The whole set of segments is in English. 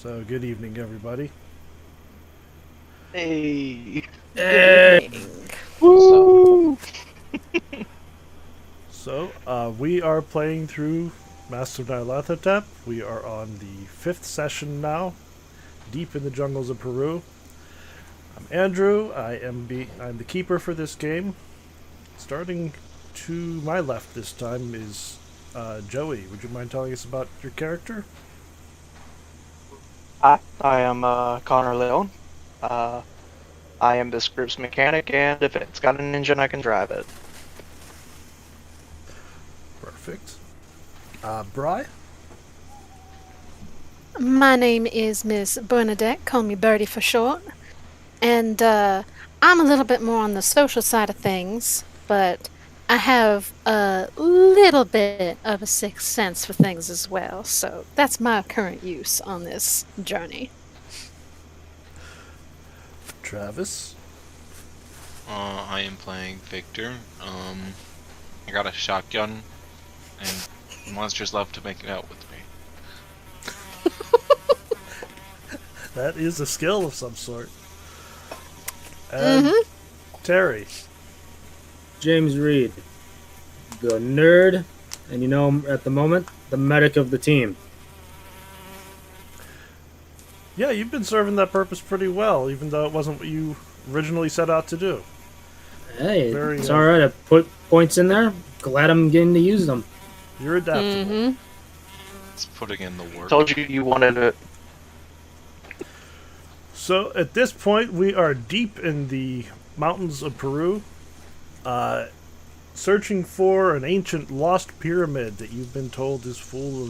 So, good evening, everybody. Hey. Good evening. Woo! We are playing through Master of Nyarlathotep. We are on the 5th session now, deep in the jungles of Peru. I'm Andrew. I'm the keeper for this game. Starting to my left this time is Joey. Would you mind telling us about your character? Hi, I am Connor Leone. I am this group's mechanic, and if it's got an engine, I can drive it. Perfect. Bry? My name is Miss Bernadette, call me Birdie for short. And I'm a little bit more on the social side of things, but I have a little bit of a sixth sense for things as well. So that's my current use on this journey. Travis? I am playing Victor. I got a shotgun, and monsters love to make out with me. That is a skill of some sort. And Terry? James Reed, the nerd, and at the moment, the medic of the team. Yeah, you've been serving that purpose pretty well, even though it wasn't what you originally set out to do. Hey, it's alright, I put points in there, glad I'm getting to use them. You're adaptable. It's putting in the work. Told you wanted it. So, at this point, we are deep in the mountains of Peru, searching for an ancient lost pyramid that you've been told is full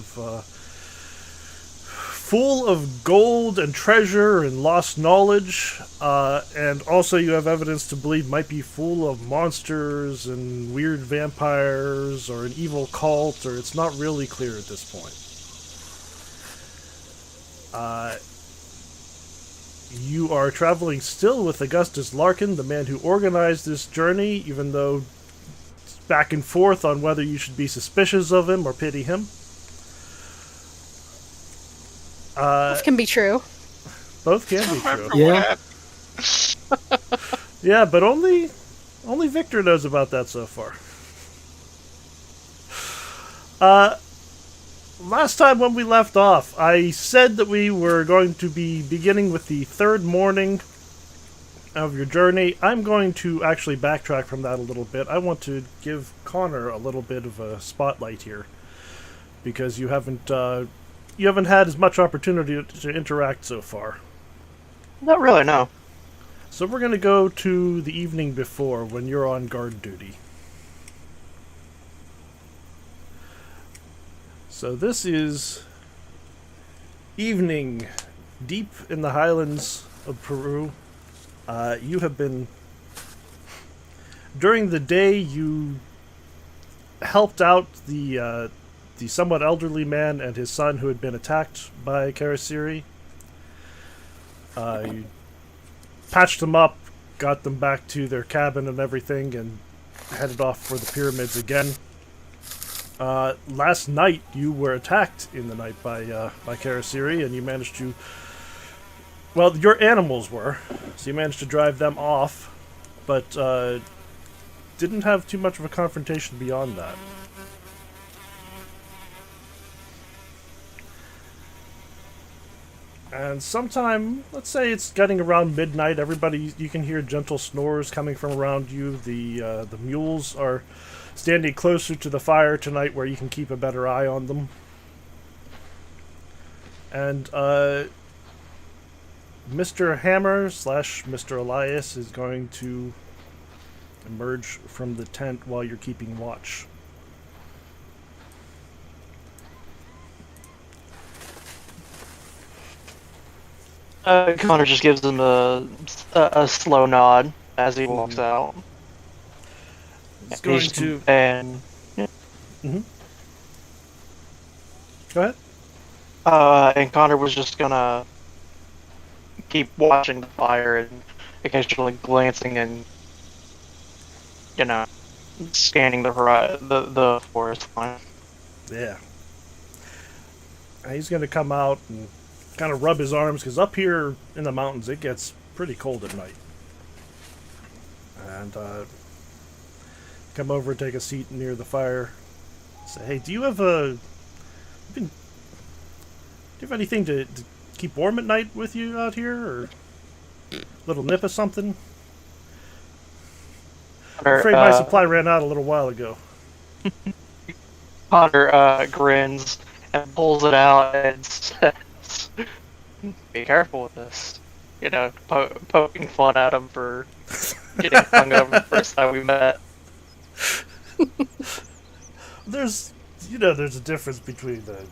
of gold and treasure and lost knowledge, and also you have evidence to believe might be full of monsters and weird vampires or an evil cult, or it's not really clear at this point. You are traveling still with Augustus Larkin, the man who organized this journey, even though it's back and forth on whether you should be suspicious of him or pity him. Both can be true. Both can be true. Yeah. Yeah, but only Victor knows about that so far. Last time when we left off, I said that we were going to be beginning with the third morning of your journey. I'm going to actually backtrack from that a little bit. I want to give Connor a little bit of a spotlight here, because you haven't had as much opportunity to interact so far. Not really, no. So we're going to go to the evening before, when you're on guard duty. So this is evening, deep in the highlands of Peru. You have been... During the day, you helped out the somewhat elderly man and his son who had been attacked by Karasiri. You patched them up, got them back to their cabin and everything, and headed off for the pyramids again. Last night, you were attacked in the night by Karasiri, and you managed to... Well, your animals were, so you managed to drive them off, but didn't have too much of a confrontation beyond that. And sometime, let's say it's getting around midnight, you can hear gentle snores coming from around you. The mules are standing closer to the fire tonight where you can keep a better eye on them. And Mr. Hammer / Mr. Elias is going to emerge from the tent while you're keeping watch. Connor just gives him a slow nod as he walks out. He's going to... And... Yeah. Go ahead. And Connor was just gonna keep watching the fire and occasionally glancing and, scanning the forest line. Yeah. He's going to come out and kind of rub his arms, because up here in the mountains it gets pretty cold at night. And come over and take a seat near the fire. Say, hey, do you have anything to keep warm at night with you out here, or a little nip of something? I'm afraid my supply ran out a little while ago. Connor grins and pulls it out and says, "Be careful with this." You know, poking fun at him for getting hungover the first time we met. There's a difference between the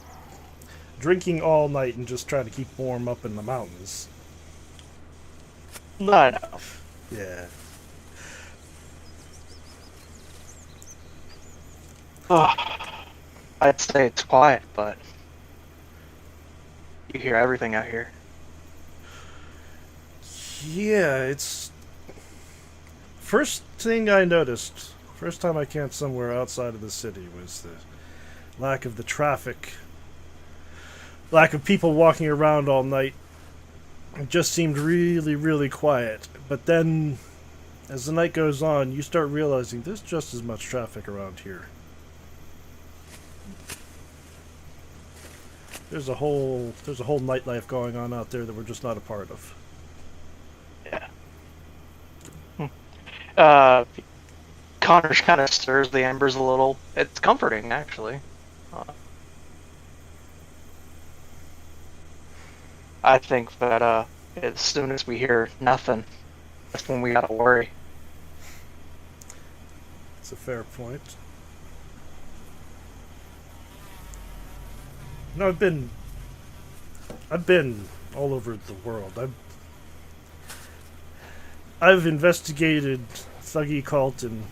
drinking all night and just trying to keep warm up in the mountains. I know. Yeah. Oh, I'd say it's quiet, but you hear everything out here. Yeah, it's... First thing I noticed, first time I camped somewhere outside of the city, was the lack of the traffic. Lack of people walking around all night. It just seemed really, really quiet. But then, as the night goes on, you start realizing there's just as much traffic around here. There's a whole nightlife going on out there that we're just not a part of. Yeah. Connor kind of stirs the embers a little. It's comforting, actually. I think that as soon as we hear nothing, that's when we gotta worry. It's a fair point. No, I've been all over the world. I've investigated Thuggy cult in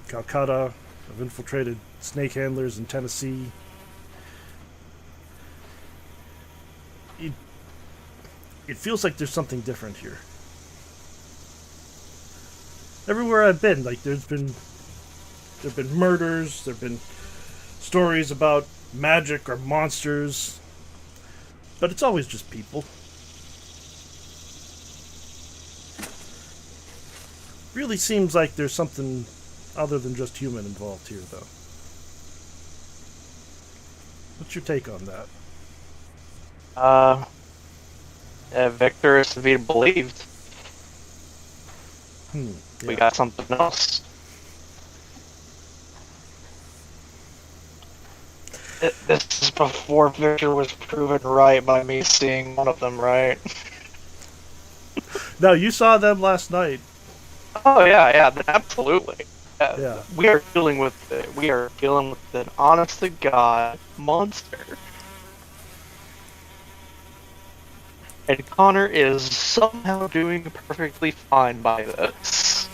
Calcutta. I've infiltrated snake handlers in Tennessee. It feels like there's something different here. Everywhere I've been, like there've been murders, there've been stories about magic or monsters, but it's always just people. Really seems like there's something other than just human involved here, though. What's your take on that? Victor is to be believed. Yeah. We got something else. This is before Victor was proven right by me seeing one of them, right? No, you saw them last night. Oh yeah, absolutely. Yeah. We are dealing with an honest to God monster. And Connor is somehow doing perfectly fine by this.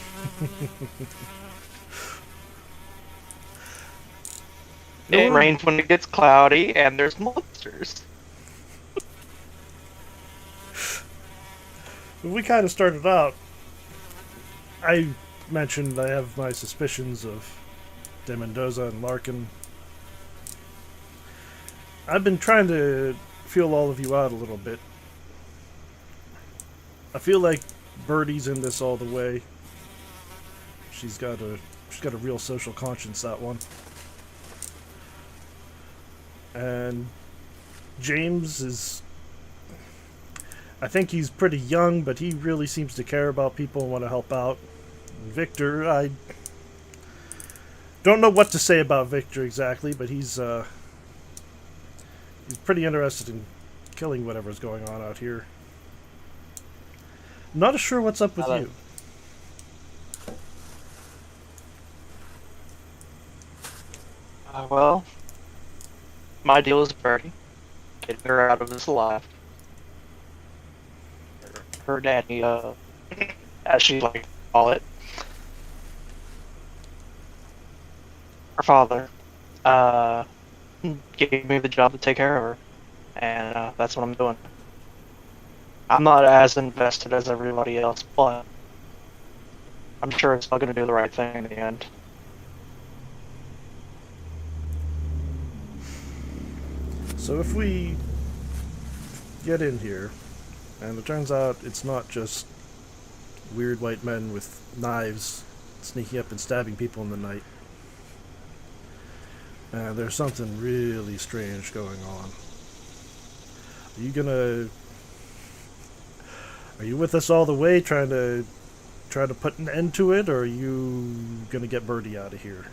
It rains when it gets cloudy, and there's monsters. When we kind of started out, I mentioned I have my suspicions of De Mendoza and Larkin. I've been trying to feel all of you out a little bit. I feel like Birdie's in this all the way. She's got a real social conscience, that one. And James is... I think he's pretty young, but he really seems to care about people and want to help out. And Victor, I don't know what to say about Victor exactly, but he's pretty interested in killing whatever's going on out here. Not sure what's up with you. Well, my deal is Birdie. Getting her out of this alive. Her daddy, as she like to call it. Her father, gave me the job to take care of her. And, that's what I'm doing. I'm not as invested as everybody else, but I'm sure it's still going to do the right thing in the end. So if we get in here, and it turns out it's not just weird white men with knives sneaking up and stabbing people in the night. There's something really strange going on. Are you with us all the way, trying to put an end to it, or are you gonna get Birdie out of here?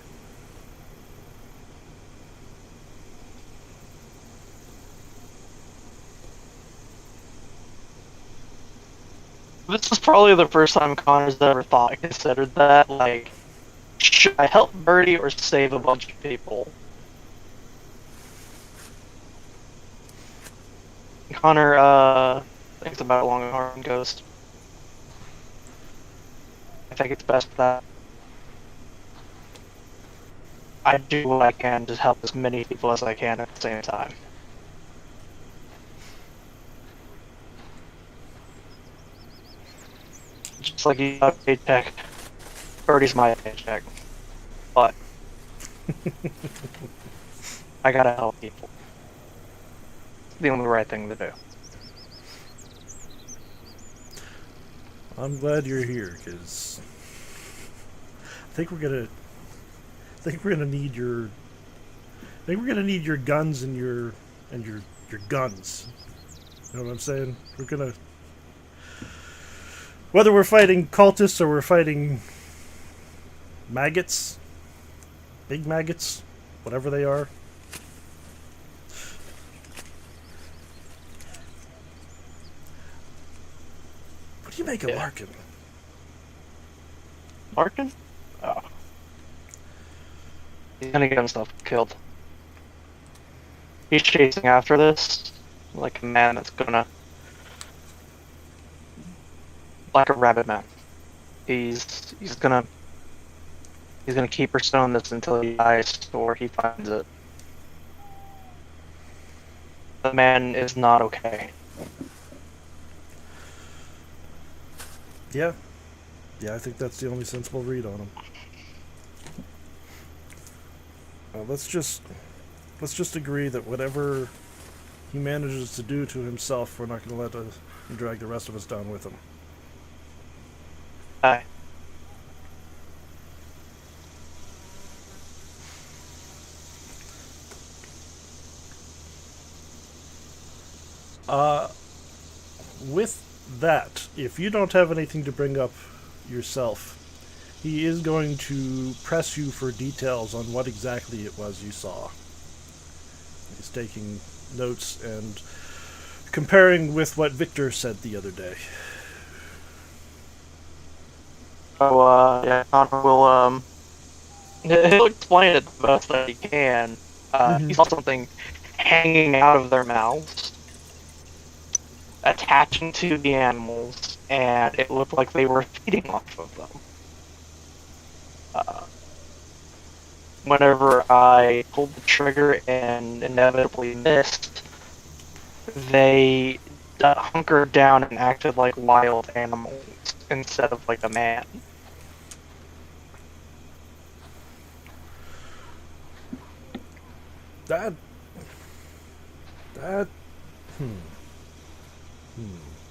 This is probably the first time Connor's ever considered that. Like, should I help Birdie or save a bunch of people? Connor thinks about it long and hard and goes, I think it's best that I do what I can to help as many people as I can at the same time. Just like you got a paycheck, Birdie's my paycheck. But I gotta help people. It's the only right thing to do. I'm glad you're here, because I think we're gonna need your guns and your guns. You know what I'm saying? Whether we're fighting cultists or we're fighting maggots, big maggots, whatever they are. What do you make of Larkin? Larkin? Oh. He's gonna get himself killed. He's chasing after this like a man that's gonna... like a rabbit man. He's gonna keep pursuing this until he dies or he finds it. The man is not okay. Yeah, I think that's the only sensible read on him. Let's just agree that whatever he manages to do to himself, we're not going to let him drag the rest of us down with him. Aye. With that, if you don't have anything to bring up yourself, he is going to press you for details on what exactly it was you saw. He's taking notes and comparing with what Victor said the other day. So, yeah, Connor will, he'll explain it the best that he can. He saw something hanging out of their mouths, attaching to the animals, and it looked like they were feeding off of them. Whenever I pulled the trigger and inevitably missed, they hunkered down and acted like wild animals instead of like a man.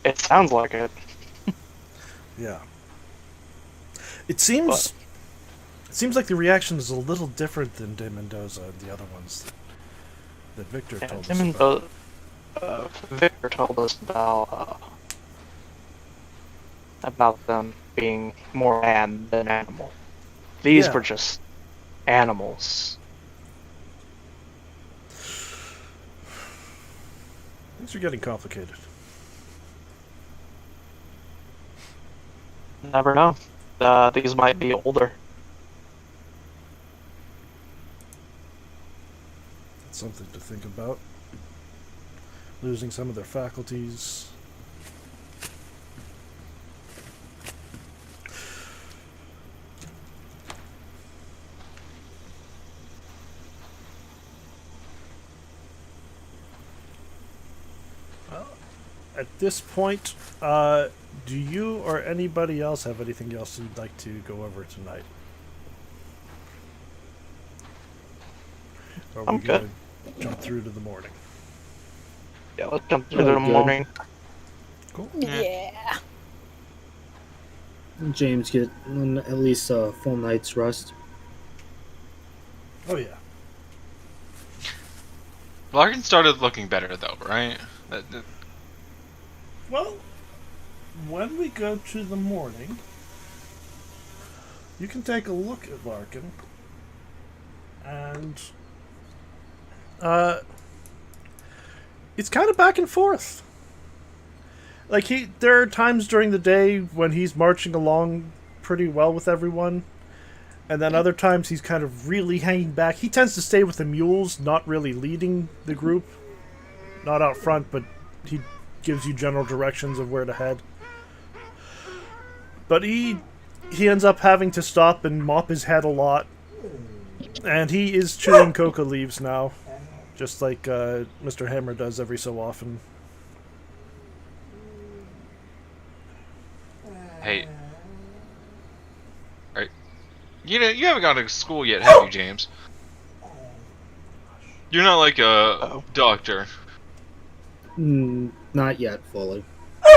It sounds like it. Yeah. It seems like the reaction is a little different than De Mendoza and the other ones that Victor told us about. Victor told us about them being more man than animal. These were just animals. Things are getting complicated. Never know. These might be older. That's something to think about. Losing some of their faculties. Well, at this point, do you or anybody else have anything else you'd like to go over tonight? Or are I'm we going good. to jump through to the morning? Yeah, let's jump into Oh, the good. morning. Cool. Yeah. James get at least a full night's rest. Oh yeah. Larkin started looking better though, right? Well, when we go to the morning, you can take a look at Larkin, and it's kind of back and forth. Like there are times during the day when he's marching along pretty well with everyone, and then other times he's kind of really hanging back. He tends to stay with the mules, not really leading the group, not out front, but he gives you general directions of where to head. But he ends up having to stop and mop his head a lot, and he is chewing coca leaves now, just like Mr. Hammer does every so often. Hey. Right. You haven't gone to school yet, have you, James? You're not like a doctor. Not yet, fully.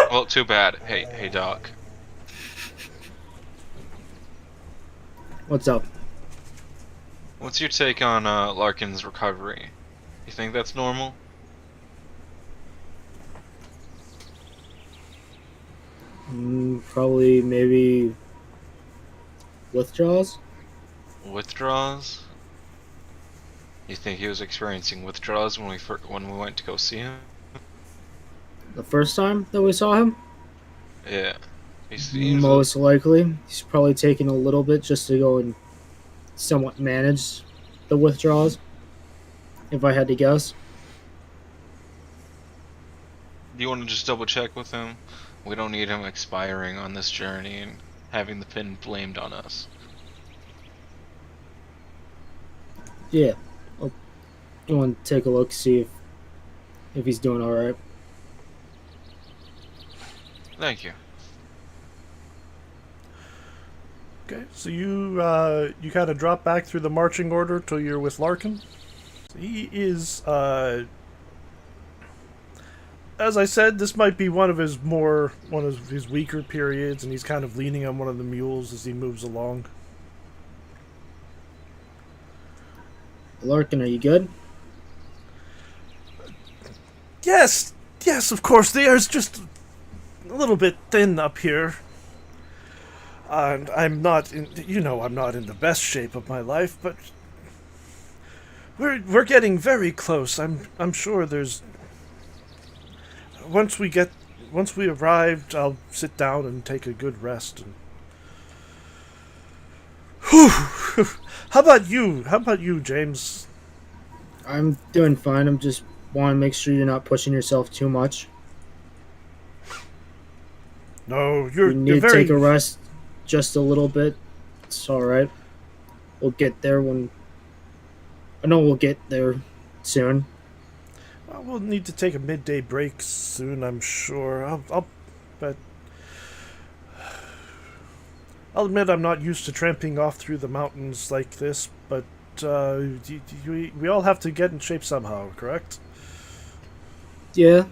Well, too bad. Hey, Doc. What's up? What's your take on Larkin's recovery? You think that's normal? Probably, maybe withdrawals? Withdrawals? You think he was experiencing withdrawals when we went to go see him? The first time that we saw him? Yeah. He seems Most likely. He's probably taking a little bit just to go and somewhat manage the withdrawals, if I had to guess. Do you want to just double check with him? We don't need him expiring on this journey and having the pin blamed on us. Yeah. I'll go and take a look, see if he's doing alright. Thank you. Okay, so you kind of drop back through the marching order till you're with Larkin. So he is, as I said, this might be one of his weaker periods, and he's kind of leaning on one of the mules as he moves along. Larkin, are you good? Yes, of course. The air's just a little bit thin up here. And I'm not in the best shape of my life, but we're getting very close. I'm sure there's once we arrived, I'll sit down and take a good rest. And How about you, James? I'm doing fine. I'm just want to make sure you're not pushing yourself too much. No, you're You need very... to take a rest just a little bit. It's alright. We'll get there when... I know we'll get there soon. Well, we'll need to take a midday break soon, I'm sure. I'll admit I'm not used to tramping off through the mountains like this, but we all have to get in shape somehow, correct? Yeah.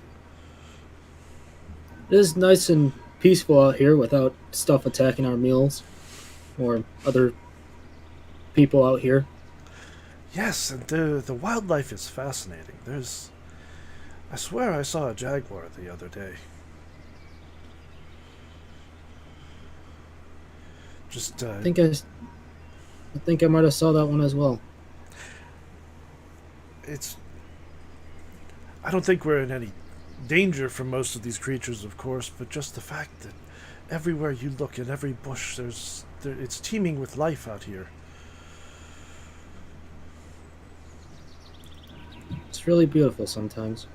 It is nice and peaceful out here without stuff attacking our meals or other people out here. Yes, and the wildlife is fascinating. I swear I saw a jaguar the other day. I think I might have saw that one as well. I don't think we're in any danger from most of these creatures, of course, but just the fact that everywhere you look, in every bush, it's teeming with life out here. It's really beautiful sometimes.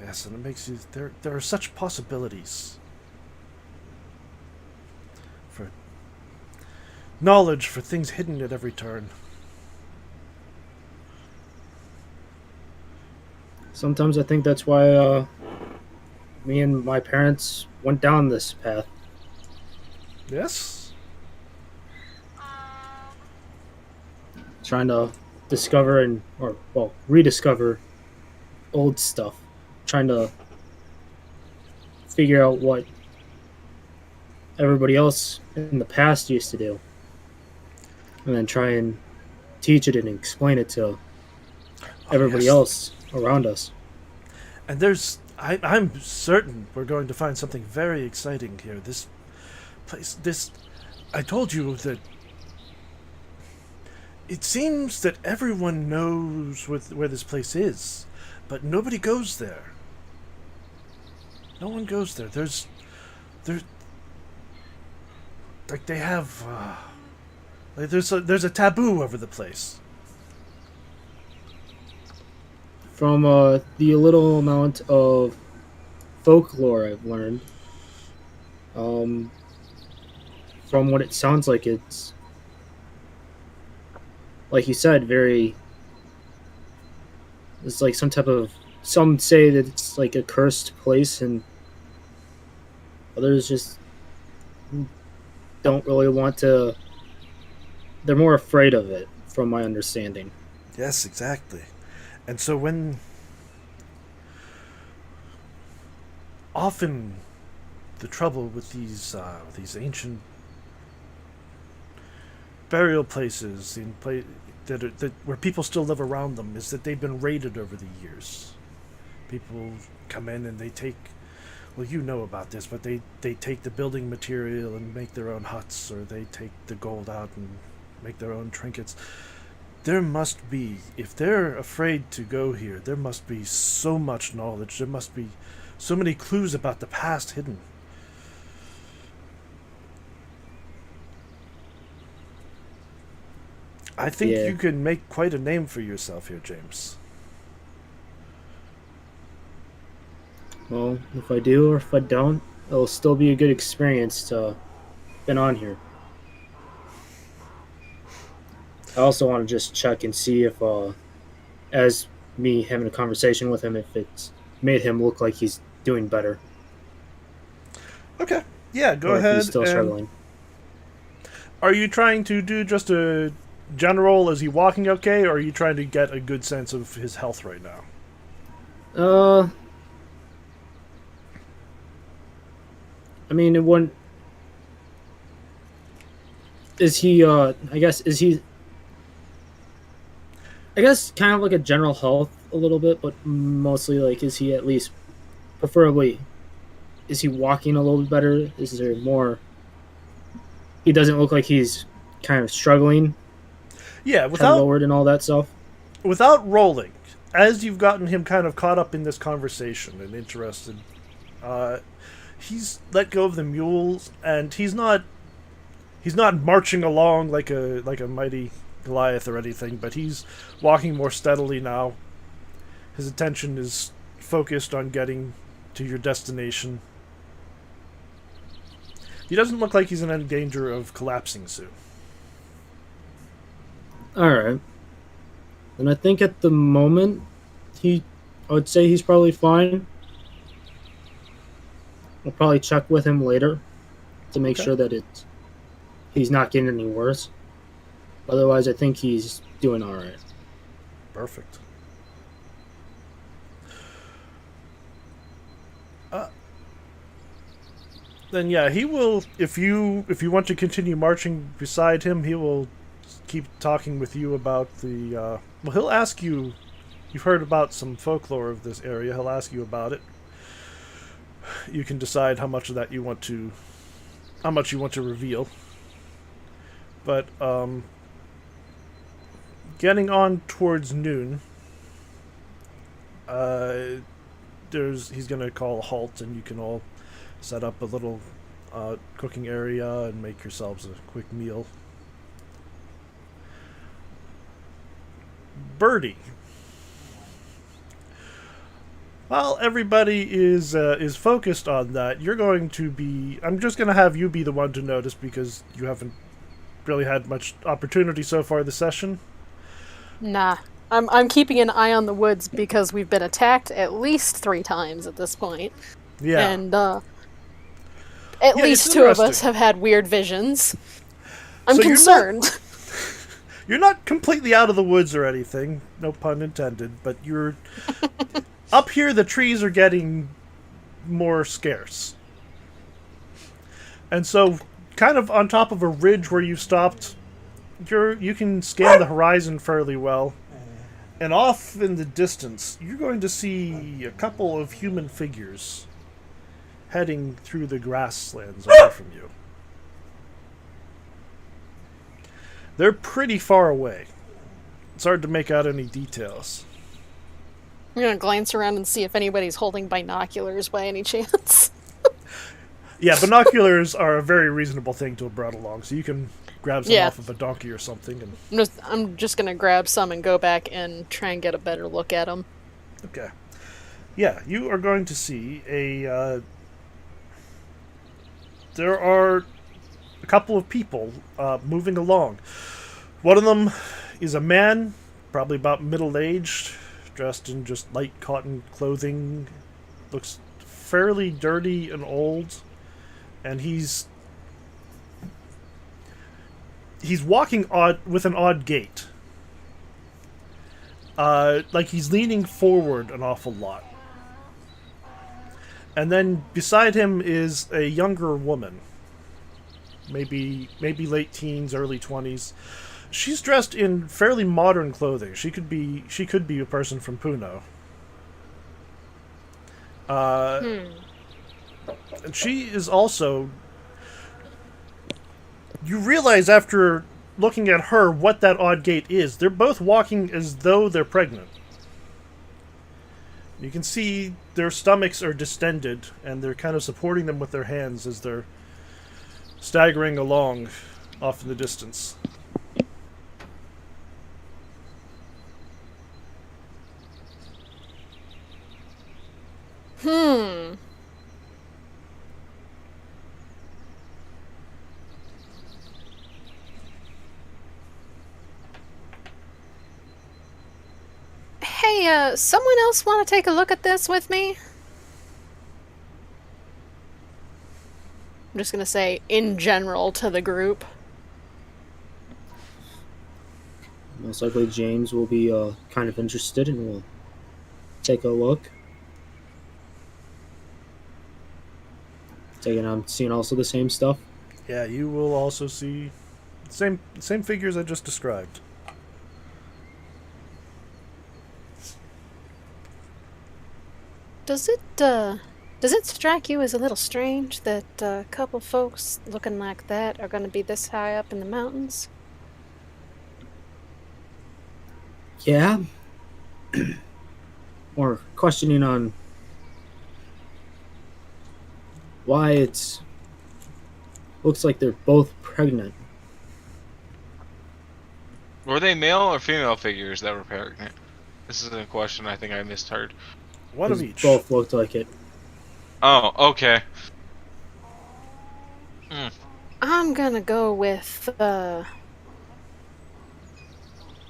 Yes, and it makes you... There are such possibilities for knowledge, for things hidden at every turn. Sometimes I think that's why me and my parents went down this path. Yes? Trying to discover rediscover old stuff. trying to figure out what everybody else in the past used to do, and then try and teach it and explain it to everybody yes. else around us. And I'm certain we're going to find something very exciting here. This place, I told you that it seems that everyone knows where this place is, but nobody goes there. No one goes there. There's like they have, like there's a taboo over the place. From the little amount of folklore I've learned, from what it sounds like, it's, like you said, it's like some say that it's like a cursed place, and others just don't really want to. They're more afraid of it, from my understanding. Yes, exactly. And so often the trouble with these ancient burial places where people still live around them is that they've been raided over the years. People come in and they take, well, you know about this, but they take the building material and make their own huts, or they take the gold out and make their own trinkets. There must be, if they're afraid to go here, there must be so much knowledge. There must be so many clues about the past hidden. I think you can make quite a name for yourself here, James. Well, if I do or if I don't, it'll still be a good experience to been on here. I also want to just check and see if, as me having a conversation with him, if it's made him look like he's doing better. Okay. Yeah, go or ahead. If he's still struggling. Are you trying to do just a general, is he walking okay, or are you trying to get a good sense of his health right now? I mean, it wouldn't. Is he, I guess kind of like a general health a little bit, but mostly like, is he at least, preferably, is he walking a little bit better? Is there more? He doesn't look like he's kind of struggling. Yeah, head lowered and all that stuff. Without rolling, as you've gotten him kind of caught up in this conversation and interested, he's let go of the mules, and he's not marching along like a mighty Goliath or anything, but he's walking more steadily now. His attention is focused on getting to your destination. He doesn't look like he's in any danger of collapsing soon. Alright. And I think at the moment, I would say he's probably fine. I'll probably check with him later to make sure that he's not getting any worse. Otherwise, I think he's doing alright. Perfect. Then yeah, he will. If you want to continue marching beside him, he will keep talking with you about the. Well, he'll ask you. You've heard about some folklore of this area. He'll ask you about it. You can decide how much of that you want to reveal. But getting on towards noon, he's gonna call a halt, and you can all set up a little cooking area and make yourselves a quick meal. Birdie. While everybody is focused on that, you're going to be... I'm just going to have you be the one to notice, because you haven't really had much opportunity so far this session. Nah. I'm keeping an eye on the woods because we've been attacked at least 3 times at this point. Yeah. And at least 2 of us have had weird visions. I'm concerned. You're not completely out of the woods or anything, no pun intended, but you're up here, the trees are getting more scarce. And so, kind of on top of a ridge where you stopped, you can scan the horizon fairly well. And off in the distance, you're going to see a couple of human figures heading through the grasslands away from you. They're pretty far away. It's hard to make out any details. I'm gonna glance around and see if anybody's holding binoculars by any chance. Yeah, binoculars are a very reasonable thing to have brought along, so you can grab some off of a donkey or something. And I'm just gonna grab some and go back and try and get a better look at them. Okay. Yeah, you are going to see there are a couple of people moving along. One of them is a man, probably about middle-aged, dressed in just light cotton clothing. Looks fairly dirty and old. And he's walking with an odd gait. Like he's leaning forward an awful lot. And then beside him is a younger woman. Maybe late teens, early 20s. She's dressed in fairly modern clothing. She could be a person from Puno. And she is also... You realize after looking at her what that odd gait is. They're both walking as though they're pregnant. You can see their stomachs are distended, and they're kind of supporting them with their hands as they're staggering along off in the distance. Hey, someone else want to take a look at this with me? I'm just gonna say, in general, to the group. Most likely James will be kind of interested and will take a look. I'm seeing also the same stuff. Yeah, you will also see the same figures I just described. Does it strike you as a little strange that a couple folks looking like that are going to be this high up in the mountains? Yeah. Or questioning on why it's looks like they're both pregnant. Were they male or female figures that were pregnant? This is a question I think I misheard. One of each. Both looked like it. Oh, okay. I'm gonna go with,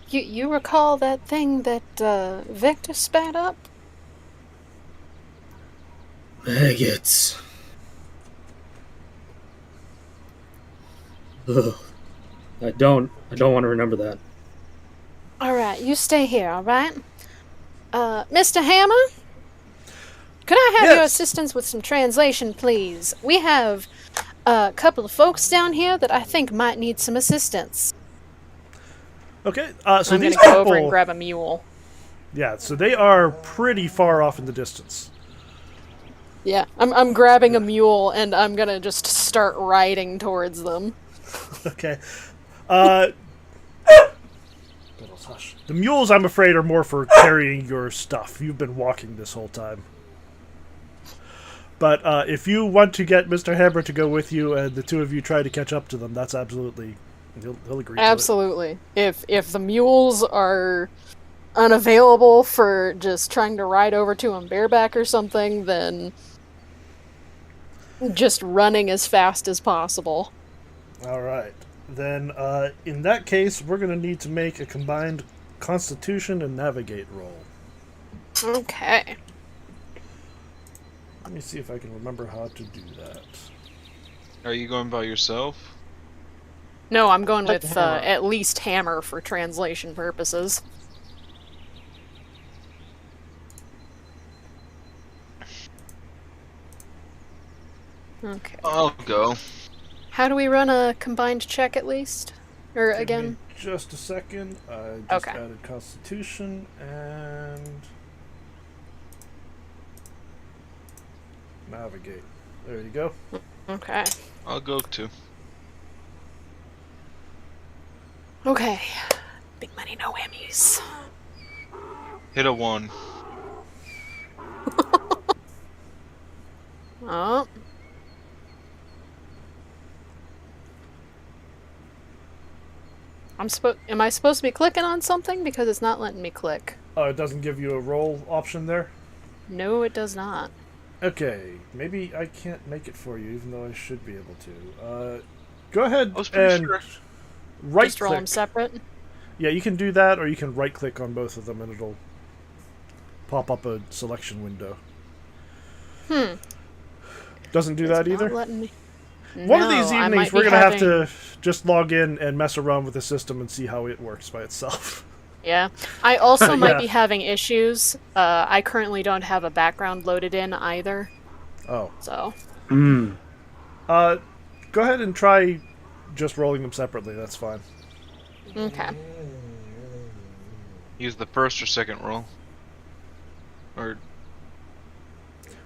You recall that thing that, Victor spat up? Maggots. Ugh. I don't want to remember that. Alright, you stay here, alright? Mr. Hammer? Could I have your assistance with some translation, please? We have a couple of folks down here that I think might need some assistance. Okay, so I'm these gonna people... go over and grab a mule. Yeah, so they are pretty far off in the distance. Yeah, I'm grabbing a mule and I'm gonna just start riding towards them. Okay. The mules, I'm afraid, are more for carrying your stuff. You've been walking this whole time. But if you want to get Mr. Hammer to go with you and the two of you try to catch up to them, that's absolutely... He'll agree Absolutely. To it. If the mules are unavailable for just trying to ride over to him bareback or something, then just running as fast as possible. Alright. Then, in that case, we're going to need to make a combined Constitution and Navigate roll. Okay. Let me see if I can remember how to do that. Are you going by yourself? No, I'm going with at least Hammer for translation purposes. Okay. I'll go. How do we run a combined check at least? Or Give again? me just a second. I just Okay. added Constitution and navigate. There you go. Okay. I'll go too. Okay. Big money, no whammies. Hit a 1. Oh. Am I supposed to be clicking on something? Because it's not letting me click. Oh, it doesn't give you a roll option there? No, it does not. Okay, maybe I can't make it for you, even though I should be able to. Go ahead I was pretty and sure. right Just roll them click. separate? Yeah, you can do that, or you can right click on both of them and it'll pop up a selection window. Doesn't do that It's either? not letting me. One of these No, I evenings, might we're be going to have having- to just log in and mess around with the system and see how it works by itself. Yeah. I also might Yeah. be having issues. I currently don't have a background loaded in either. Oh. So. Mm. Go ahead and try just rolling them separately. That's fine. Okay. Use the first or second roll. Or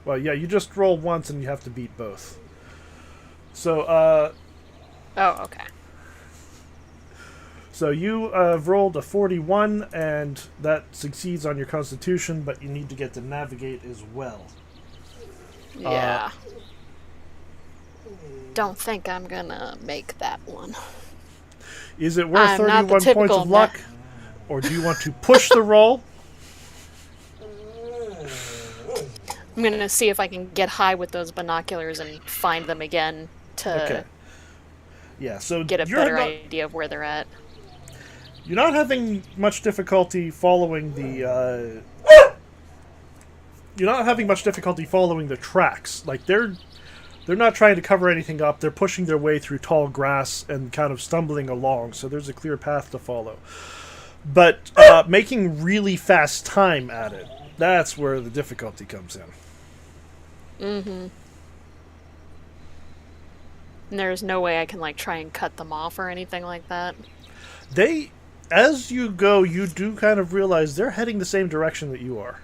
Well, yeah, you just roll once and you have to beat both. So, Oh, okay. So you rolled a 41, and that succeeds on your Constitution, but you need to get to navigate as well. Yeah. Don't think I'm gonna make that one. Is it worth I'm not the 31 points typical of luck, or do you want to push the roll? I'm gonna see if I can get high with those binoculars and find them again to Okay. Yeah, so get a you're better not, idea of where they're at. you're not having much difficulty following the. You're not having much difficulty following the tracks. Like they're not trying to cover anything up. They're pushing their way through tall grass and kind of stumbling along. So there's a clear path to follow. But making really fast time at it, that's where the difficulty comes in. Mm-hmm. And there's no way I can like try and cut them off or anything like that. They, as you go, you do kind of realize they're heading the same direction that you are.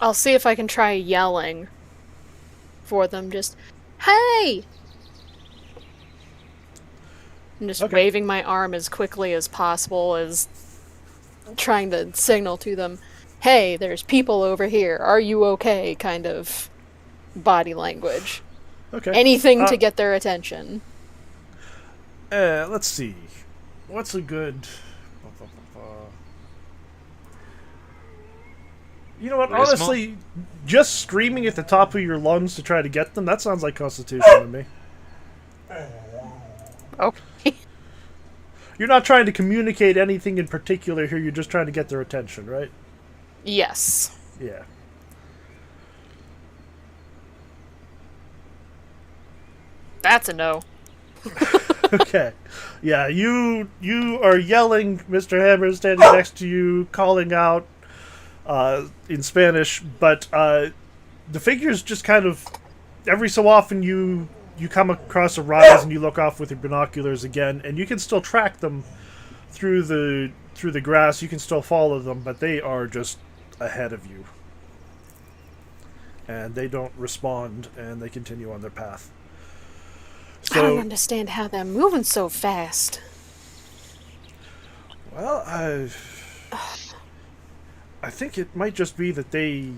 I'll see if I can try yelling for them. Just, hey! And just Okay. waving my arm as quickly as possible as trying to signal to them, hey, there's people over here. Are you okay? Kind of body language. Okay. Anything to get their attention. Let's see. What's a good... You know what, Charisma? honestly, just screaming at the top of your lungs to try to get them, that sounds like Constitution to me. Okay. You're not trying to communicate anything in particular here, you're just trying to get their attention, right? Yes. Yeah. That's a no. Okay. Yeah, you are yelling, Mr. Hammer is standing next to you, calling out in Spanish, but the figures just kind of, every so often you come across a rise and you look off with your binoculars again, and you can still track them through the grass, you can still follow them, but they are just ahead of you. And they don't respond, and they continue on their path. I don't understand how they're moving so fast. Well, I think it might just be that they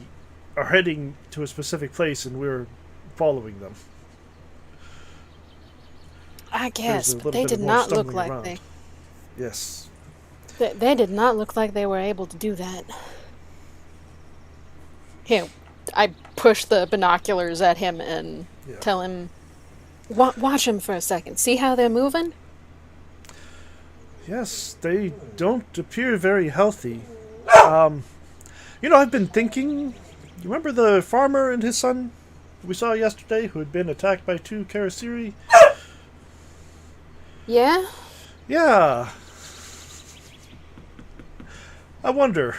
are heading to a specific place and we're following them. I guess, There's a but little they bit did more not look stumbling like around. Yes. they did not look like they were able to do that. Here, I push the binoculars at him and Yeah. tell him, watch him for a second. See how they're moving? Yes, they don't appear very healthy. I've been thinking, you remember the farmer and his son we saw yesterday who had been attacked by 2 Karasiri? Yeah? Yeah. I wonder.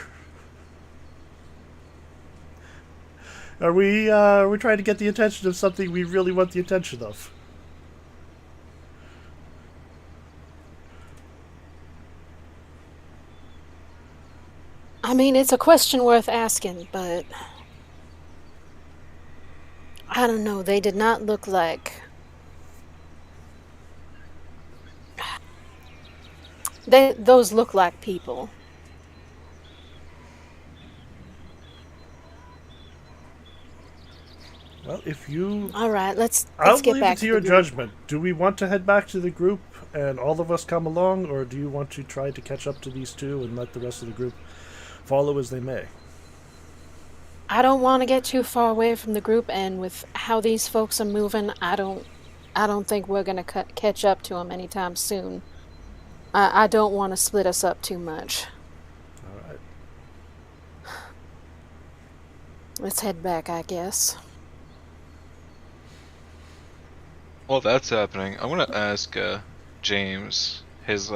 Are we trying to get the attention of something we really want the attention of? I mean, it's a question worth asking, but I don't know. They did not look like. Those look like people. Well, if you... All right, let's I'll get leave back it to to your the group. judgment. Do we want to head back to the group and all of us come along, or do you want to try to catch up to these two and let the rest of the group follow as they may? I don't want to get too far away from the group, and with how these folks are moving, I don't think we're gonna catch up to them anytime soon. I don't want to split us up too much. All right. Let's head back, I guess. While that's happening, I want to ask James his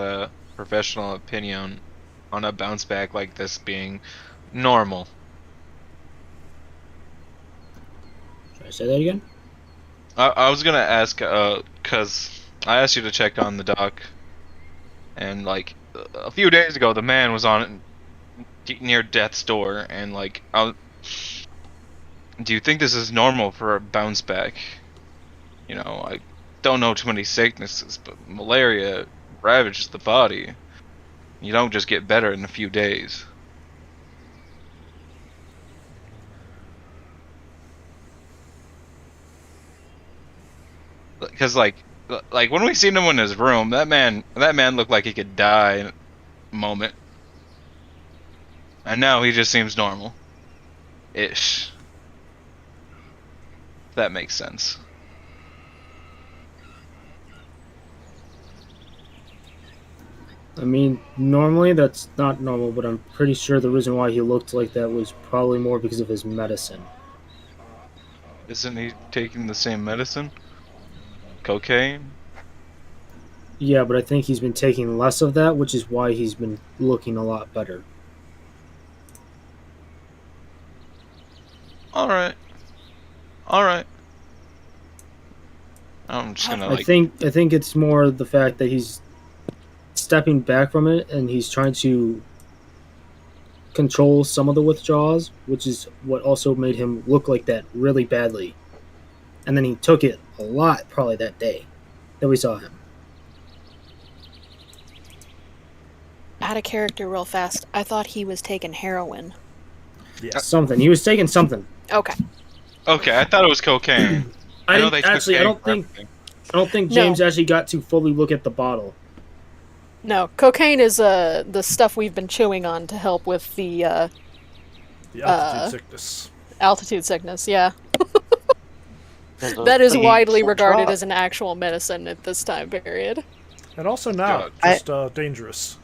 professional opinion on a bounce back like this being normal. Should I say that again? I was gonna ask, cause I asked you to check on the doc, and like a few days ago, the man was on near death's door, and like, do you think this is normal for a bounce back? You know, I don't know too many sicknesses, but malaria ravages the body. You don't just get better in a few days. Because like when we seen him in his room, that man looked like he could die in a moment, and now he just seems normal, ish. If that makes sense. I mean, normally that's not normal, but I'm pretty sure the reason why he looked like that was probably more because of his medicine. Isn't he taking the same medicine? Cocaine? Yeah, but I think he's been taking less of that, which is why he's been looking a lot better. Alright. I'm just gonna I think it's more the fact that he's stepping back from it and he's trying to control some of the withdrawals, which is what also made him look like that really badly. And then he took it a lot probably that day that we saw him. Out of character real fast. I thought he was taking heroin. Yeah. Something. He was taking something. Okay. Okay, I thought it was cocaine. I know didn't they took actually. I don't cocaine think. for everything. James actually got to fully look at the bottle. No, cocaine is the stuff we've been chewing on to help with the altitude sickness. altitude sickness. Yeah, that is widely regarded as an actual medicine at this time period. And also now, God. just dangerous.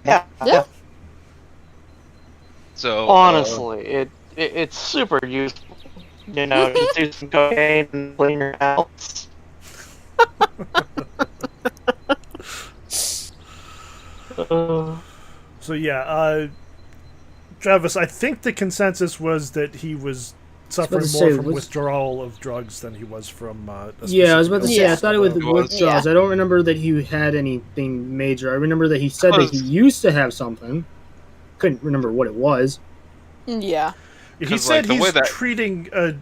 Yeah. Yeah. So Honestly, it's super useful. You know, just do some cocaine and clean your house. So yeah, Travis, I think the consensus was that he was suffering to more say, from was- withdrawal of drugs than he was from. Yeah, I was about to say. I Yeah. thought it was It was- withdrawals. I don't remember that he had anything major. I remember that he said that he Cause- used to have something. Couldn't remember what it was. Yeah. He 'Cause, said like, the way he's that- treating a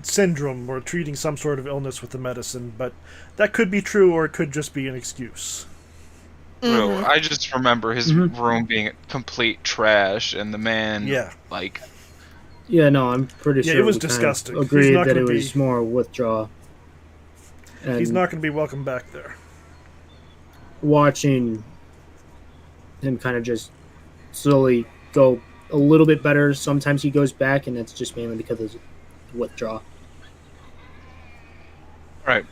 syndrome or treating some sort of illness with the medicine, but that could be true or it could just be an excuse. Bro, I just remember his Mhm. room being complete trash, and the man, Yeah. like, Yeah, no, I'm pretty Yeah, sure it was we kind of disgusting. He's agreed not that gonna it was be- more withdrawal. And He's not going to be welcome back there. watching him kind of just slowly go a little bit better. Sometimes he goes back, and that's just mainly because of withdrawal. right.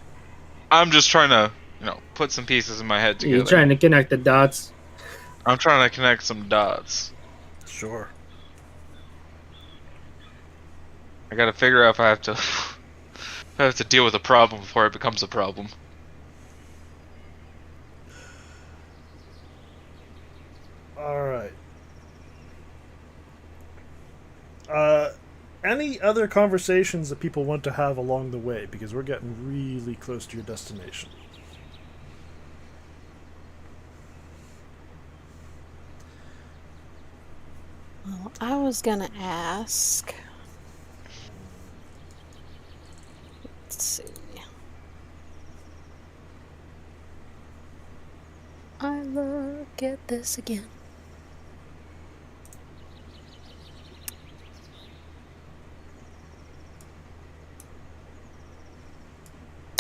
I'm just trying to, put some pieces in my head together. You're trying to connect the dots. I'm trying to connect some dots. Sure. I gotta figure out if I have to, if I have to deal with a problem before it becomes a problem. Any other conversations that people want to have along the way? Because we're getting really close to your destination. Well, I was gonna ask. Let's see. I look at this again.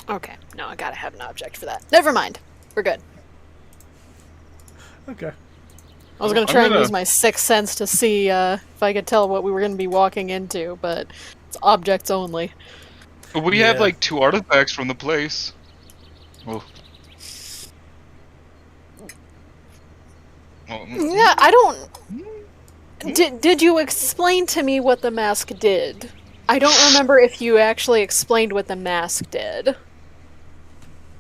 Okay, no, I gotta have an object for that. Never mind. We're good. Okay. I was gonna try and use my sixth sense to see if I could tell what we were gonna be walking into, but it's objects only. We have like 2 artifacts from the place. Oh. Yeah, I don't... Did you explain to me what the mask did? I don't remember if you actually explained what the mask did.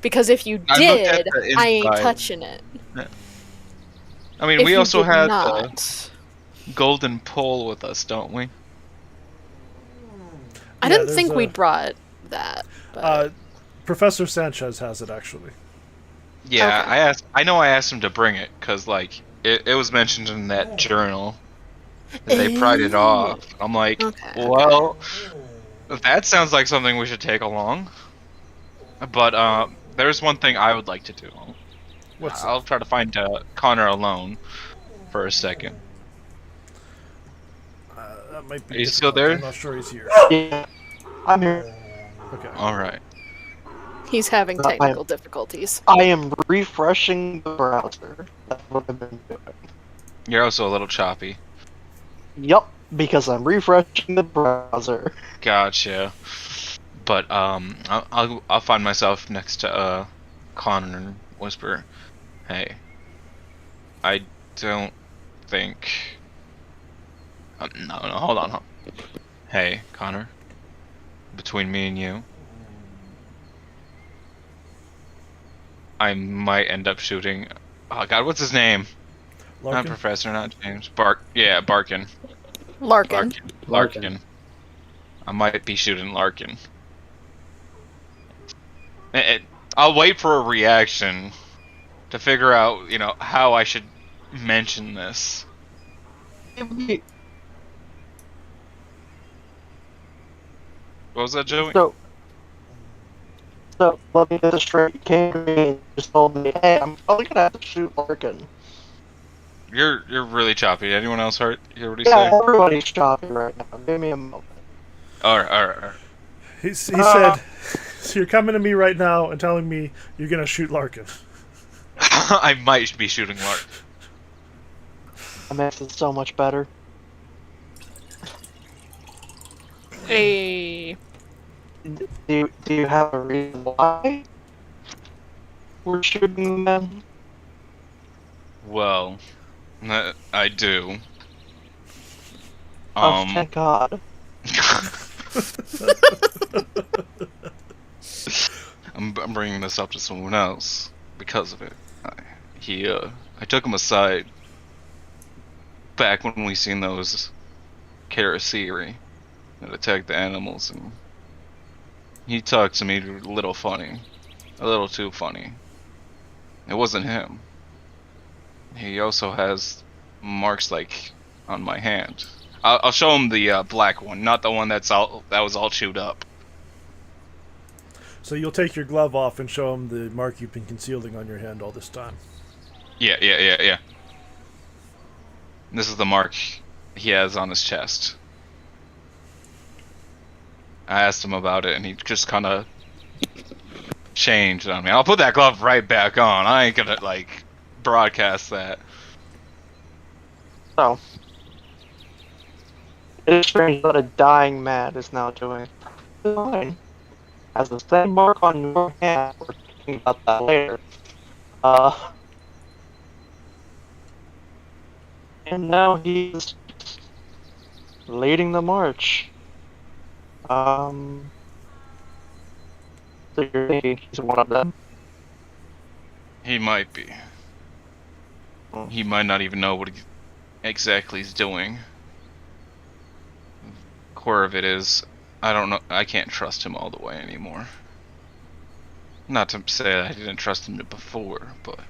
Because if you did, I ain't touching it. I mean, If we you also did had not. the golden pole with us, don't we? I didn't think we brought that. But... Professor Sanchez has it, actually. Yeah, Okay. I know I asked him to bring it, because, like, it was mentioned in that journal. And they pried it off. I'm like, Okay, well, that sounds like something we should take along. But, there's one thing I would like to do. I'll try to find Connor alone for a second. That might be Are you difficult. still there? I'm not sure he's here. Yeah, I'm here. Okay. Alright. He's having technical difficulties. I am refreshing the browser. That's what I've been doing. You're also a little choppy. Yup, because I'm refreshing the browser. Gotcha. But, I'll find myself next to, Connor and whisper, hey, I don't think... no, hold on. Hey, Connor. Between me and you, I might end up shooting... Oh god, what's his name? Larkin? Not Professor, not James. Barkin. Larkin. Larkin. I might be shooting Larkin. I'll wait for a reaction to figure out, how I should mention this. What was that, Joey? So let me get this straight. You came to me and just told me, hey, I'm probably gonna have to shoot Larkin. You're really choppy. Did anyone else hear what he Yeah, said? everybody's choppy right now. Give me a moment. Alright. He said, so you're coming to me right now and telling me you're going to shoot Larkin. I might be shooting Larkin. That makes it so much better. Hey. Do you have a reason why we're shooting them? Well, I do. Oh, thank God. I'm bringing this up to someone else because of it. I took him aside back when we seen those Karasiri that attacked the animals, and he talked to me a little funny, a little too funny. It wasn't him. He also has marks like on my hand. I'll show him the black one, not the one that was all chewed up. So you'll take your glove off and show him the mark you've been concealing on your hand all this time. Yeah. This is the mark he has on his chest. I asked him about it, and he just kind of changed on me. I'll put that glove right back on. I ain't gonna, broadcast that. So, it's strange that a dying man is now doing fine. Has the same mark on your hand. We're talking about that later. And now he's leading the march. So you're thinking he's one of them? He might be. He might not even know what exactly he's doing. core of it is, I don't know, I can't trust him all the way anymore. Not to say I didn't trust him before, but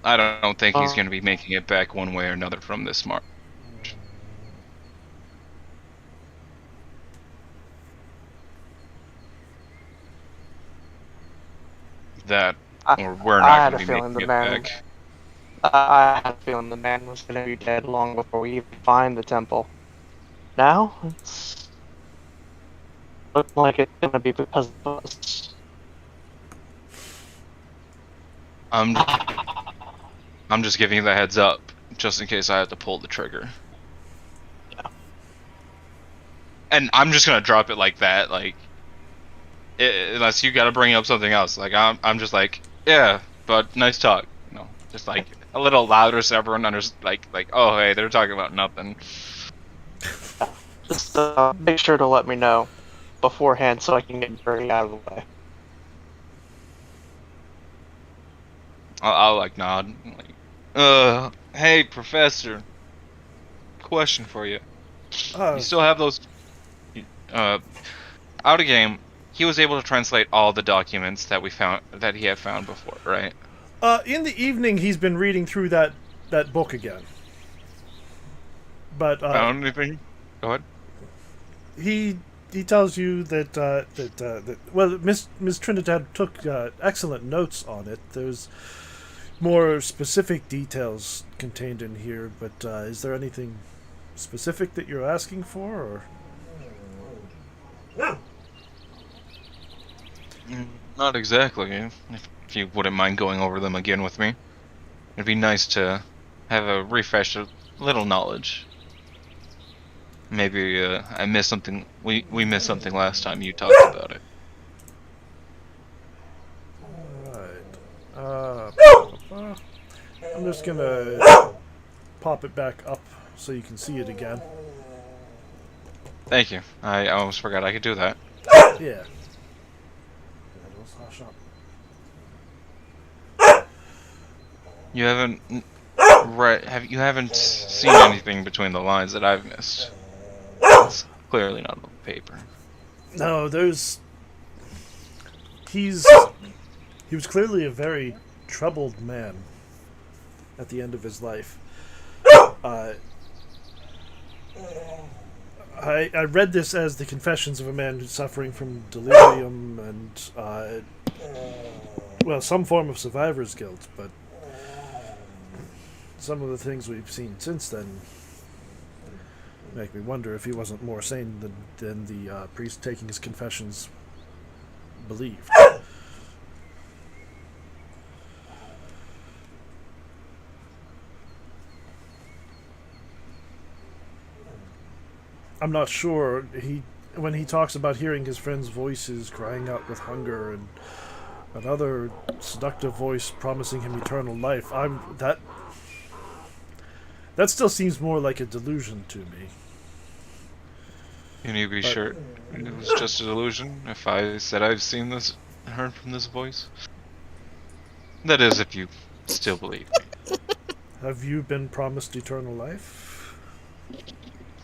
I don't think he's going to be making it back one way or another from this march. That, or we're not going to be making it back. I had a feeling the man was going to be dead long before we even find the temple. Now, it's looking like it's going to be because of us. I'm just giving you the heads up, just in case I have to pull the trigger. Yeah. And I'm just gonna drop it like that, like, unless you gotta bring up something else. Like, I'm just like, yeah, but nice talk. No, just like a little louder so everyone like, oh hey, they're talking about nothing. Just make sure to let me know beforehand so I can get Bruni out of the way. I'll like nod, like, hey professor, question for you. You still have those? Out of game, he was able to translate all the documents that he had found before, right? In the evening, he's been reading through that book again. But found anything? Go ahead. He tells you that well, Miss Trinidad took excellent notes on it. There's more specific details contained in here, but is there anything specific that you're asking for, or? Not exactly. If you wouldn't mind going over them again with me, it'd be nice to have a refresh of little knowledge. Maybe I missed something. We missed something last time you talked about it. I'm just gonna pop it back up so you can see it again. Thank you. I almost forgot I could do that. Yeah. You haven't you haven't seen anything between the lines that I've missed. It's clearly not on paper. No, he was clearly a very troubled man at the end of his life. I read this as the confessions of a man who's suffering from delirium and, well, some form of survivor's guilt, but some of the things we've seen since then make me wonder if he wasn't more sane than the priest taking his confessions believed. I'm not sure. When he talks about hearing his friends' voices crying out with hunger and another seductive voice promising him eternal life, that still seems more like a delusion to me. Can you be sure it was just a delusion if I said I've seen this, heard from this voice? That is, if you still believe me. Have you been promised eternal life?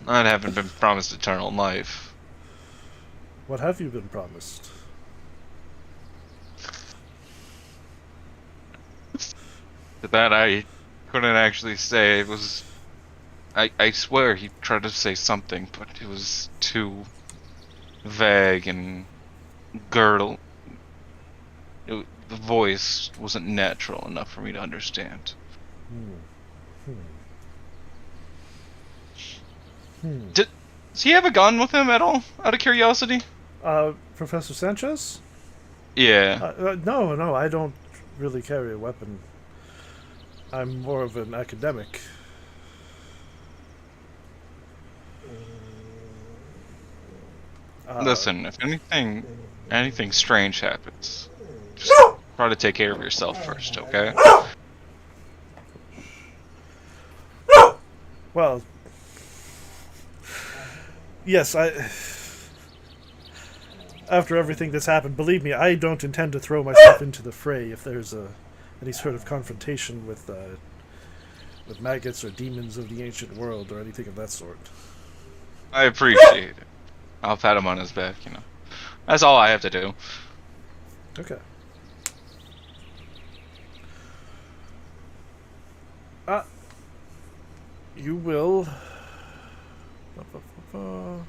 I haven't been promised eternal life. What have you been promised? That I couldn't actually say. It was... I swear he tried to say something, but it was too vague and gurgle. The voice wasn't natural enough for me to understand. Does he have a gun with him at all, out of curiosity? Professor Sanchez? Yeah. No, I don't really carry a weapon. I'm more of an academic. Listen, if anything strange happens, just try to take care of yourself first, okay? Well, yes, after everything that's happened, believe me, I don't intend to throw myself into the fray if there's any sort of confrontation with maggots or demons of the ancient world or anything of that sort. I appreciate it. I'll pat him on his back, you know. That's all I have to do. Okay. You will. Oh,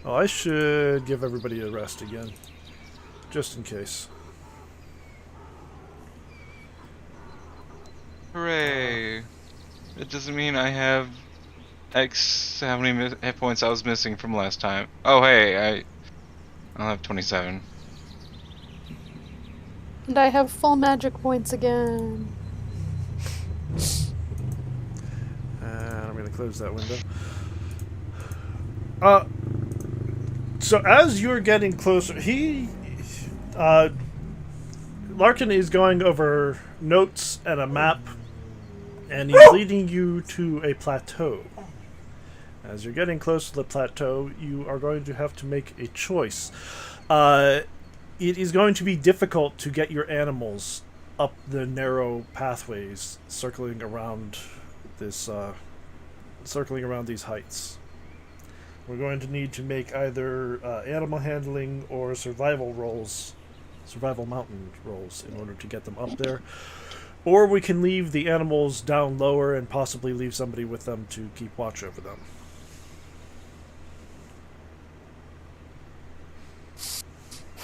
I should give everybody a rest again, just in case. Hooray! It doesn't mean I have X how many hit points I was missing from last time. Oh hey, I'll have 27. And I have full magic points again. And I'm going to close that window. So as you're getting closer, Larkin is going over notes and a map, and he's leading you to a plateau. As you're getting close to the plateau, you are going to have to make a choice. It is going to be difficult to get your animals up the narrow pathways circling around these heights. We're going to need to make either animal handling or survival mountain rolls in order to get them up there. Or we can leave the animals down lower and possibly leave somebody with them to keep watch over them.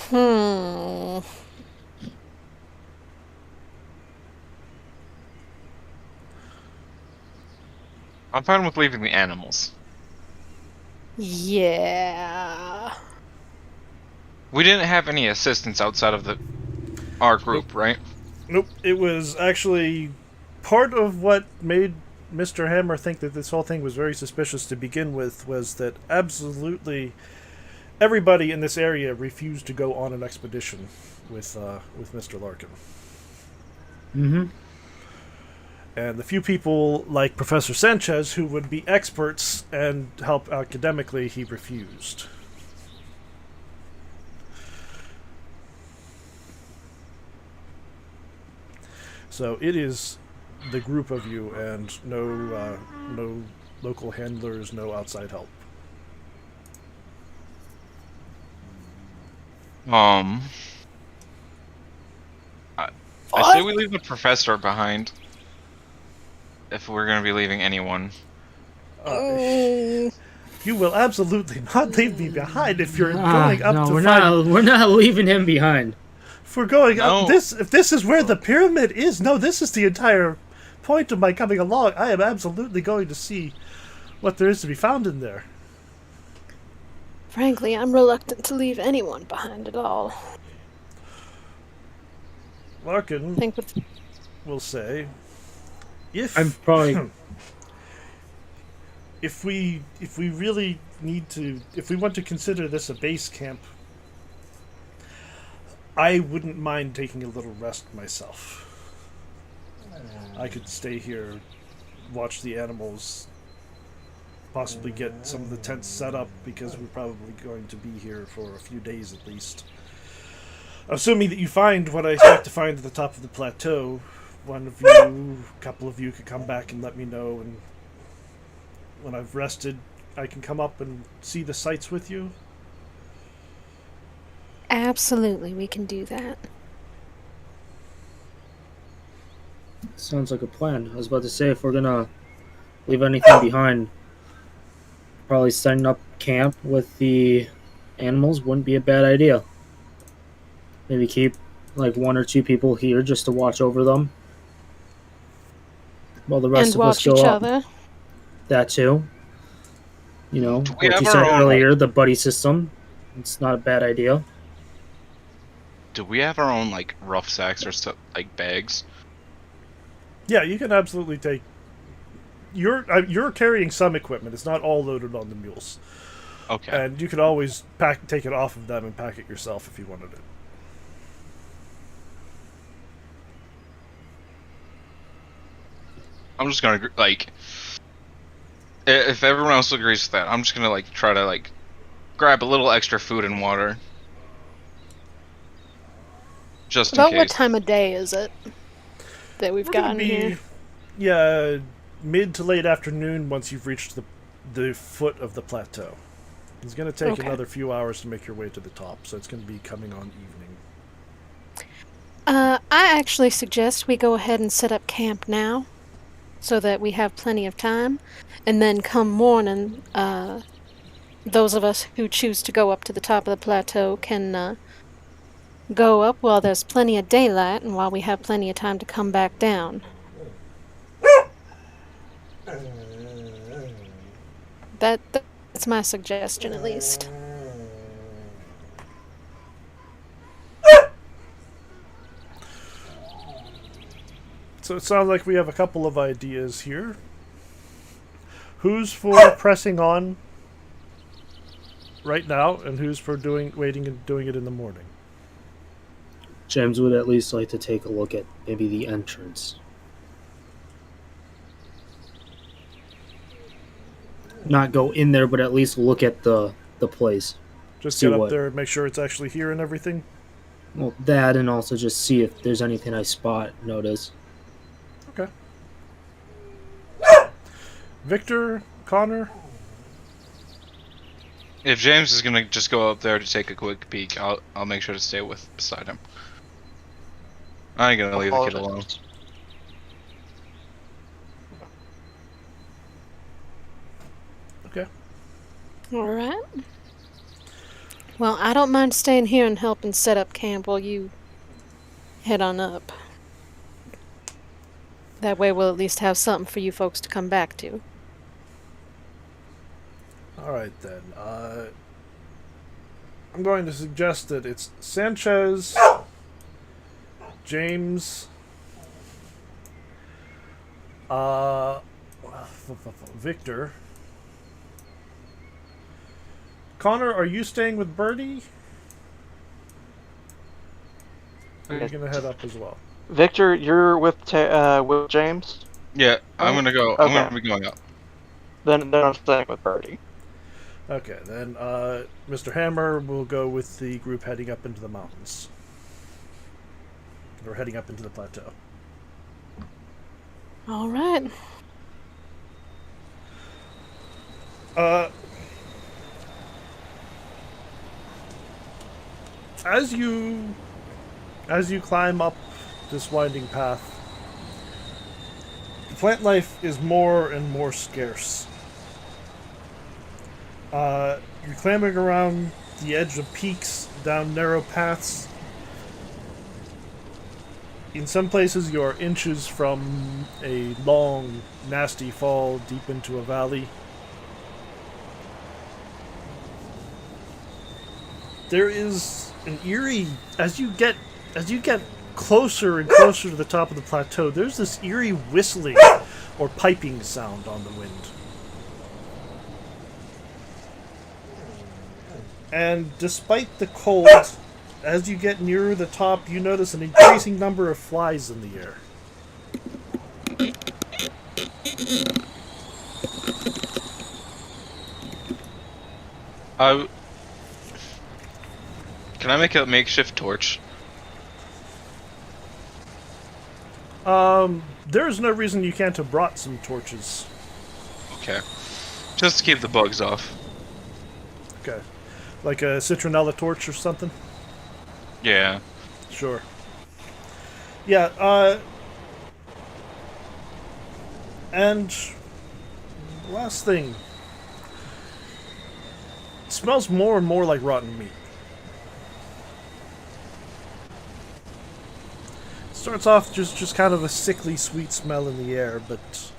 Hmm. I'm fine with leaving the animals. Yeah. We didn't have any assistance outside of our group, right? Nope. It was actually part of what made Mr. Hammer think that this whole thing was very suspicious to begin with was that absolutely everybody in this area refused to go on an expedition with Mr. Larkin. Mm-hmm. And the few people like Professor Sanchez who would be experts and help academically, he refused. So it is the group of you and no local handlers, no outside help. I say we leave the professor behind. If we're going to be leaving anyone. You will absolutely not leave me behind if you're going up to we're not leaving him behind. If we're going up if this is where the pyramid is, no, this is the entire point of my coming along. I am absolutely going to see what there is to be found in there. Frankly, I'm reluctant to leave anyone behind at all. Larkin will say, if I'm probably if we really need to, if we want to consider this a base camp, I wouldn't mind taking a little rest myself. I could stay here, watch the animals, possibly get some of the tents set up, because we're probably going to be here for a few days at least. Assuming that you find what I expect to find at the top of the plateau, one of you, a couple of you could come back and let me know, and when I've rested, I can come up and see the sights with you. Absolutely, we can do that. sounds like a plan. I was about to say, if we're gonna leave anything behind, probably setting up camp with the animals wouldn't be a bad idea. Maybe keep like 1 or 2 people here just to watch over them, while the rest of us go up. Other. That too. You know, what you said earlier, the buddy system. It's not a bad idea. Do we have our own like rough sacks or stuff, like bags? Yeah, you can absolutely take. You're carrying some equipment. It's not all loaded on the mules. Okay. And you could always take it off of them and pack it yourself if you wanted it. I'm just gonna like, if everyone else agrees with that, I'm just gonna like try to like grab a little extra food and water, just in case. About what time of day is it? that we've We're gonna gotten be, here. yeah, mid to late afternoon once you've reached the foot of the plateau. It's gonna take Okay. another few hours to make your way to the top, so it's gonna be coming on evening. I actually suggest we go ahead and set up camp now, so that we have plenty of time, and then come morning, those of us who choose to go up to the top of the plateau can go up while there's plenty of daylight and while we have plenty of time to come back down. That's my suggestion, at least. So it sounds like we have a couple of ideas here. Who's for pressing on right now, and who's for waiting and doing it in the morning? James would at least like to take a look at maybe the entrance. Not go in there, but at least look at the place. Just See get up what? there and make sure it's actually here and everything. Well, that, and also just see if there's anything I notice. Okay. Victor, Connor. If James is gonna just go up there to take a quick peek, I'll make sure to stay beside him. I ain't gonna leave the kid alone. Okay. Alright. Well, I don't mind staying here and helping set up camp while you head on up. That way we'll at least have something for you folks to come back to. Alright then. I'm going to suggest that it's Sanchez, James, Victor. Connor, are you staying with Birdie? Or are you going to head up as well? Victor, you're with James. Yeah, I'm gonna go. I'm Okay. gonna be going up. Then I'm staying with Birdie. Okay, then Mr. Hammer will go with the group heading up into the mountains. Or heading up into the plateau. Alright. As you climb up this winding path, plant life is more and more scarce. You're clambering around the edge of peaks, down narrow paths. In some places, you are inches from a long, nasty fall deep into a valley. There is an eerie, as you get closer and closer to the top of the plateau, there's this eerie whistling or piping sound on the wind. And despite the cold, as you get nearer the top, you notice an increasing number of flies in the air. Can I make a makeshift torch? There's no reason you can't have brought some torches. Okay. Just to keep the bugs off. Okay. Like a citronella torch or something? Yeah. Sure. Yeah, and last thing. It smells more and more like rotten meat. Starts off just kind of a sickly sweet smell in the air, but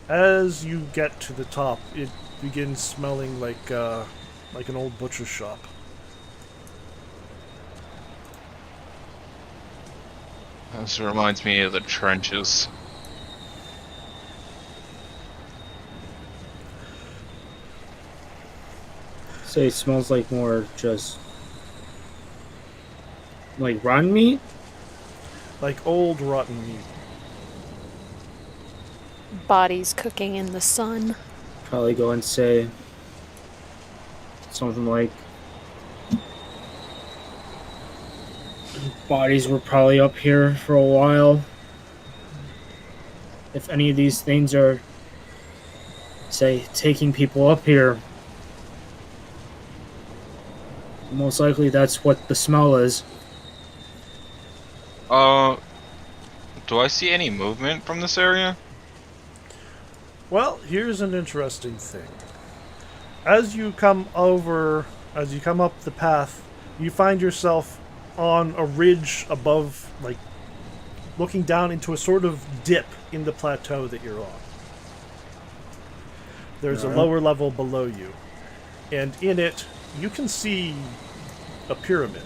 as you get to the top, it begins smelling like an old butcher's shop. This reminds me of the trenches. Say it smells like more just like rotten meat. Like old rotten meat. Bodies cooking in the sun. Probably go and say something like bodies were probably up here for a while. if any of these things are, say, taking people up here, most likely that's what the smell is. Do I see any movement from this area? Well, here's an interesting thing. As you come up the path, you find yourself on a ridge above, like, looking down into a sort of dip in the plateau that you're on. There's a lower level below you, and in it, you can see a pyramid.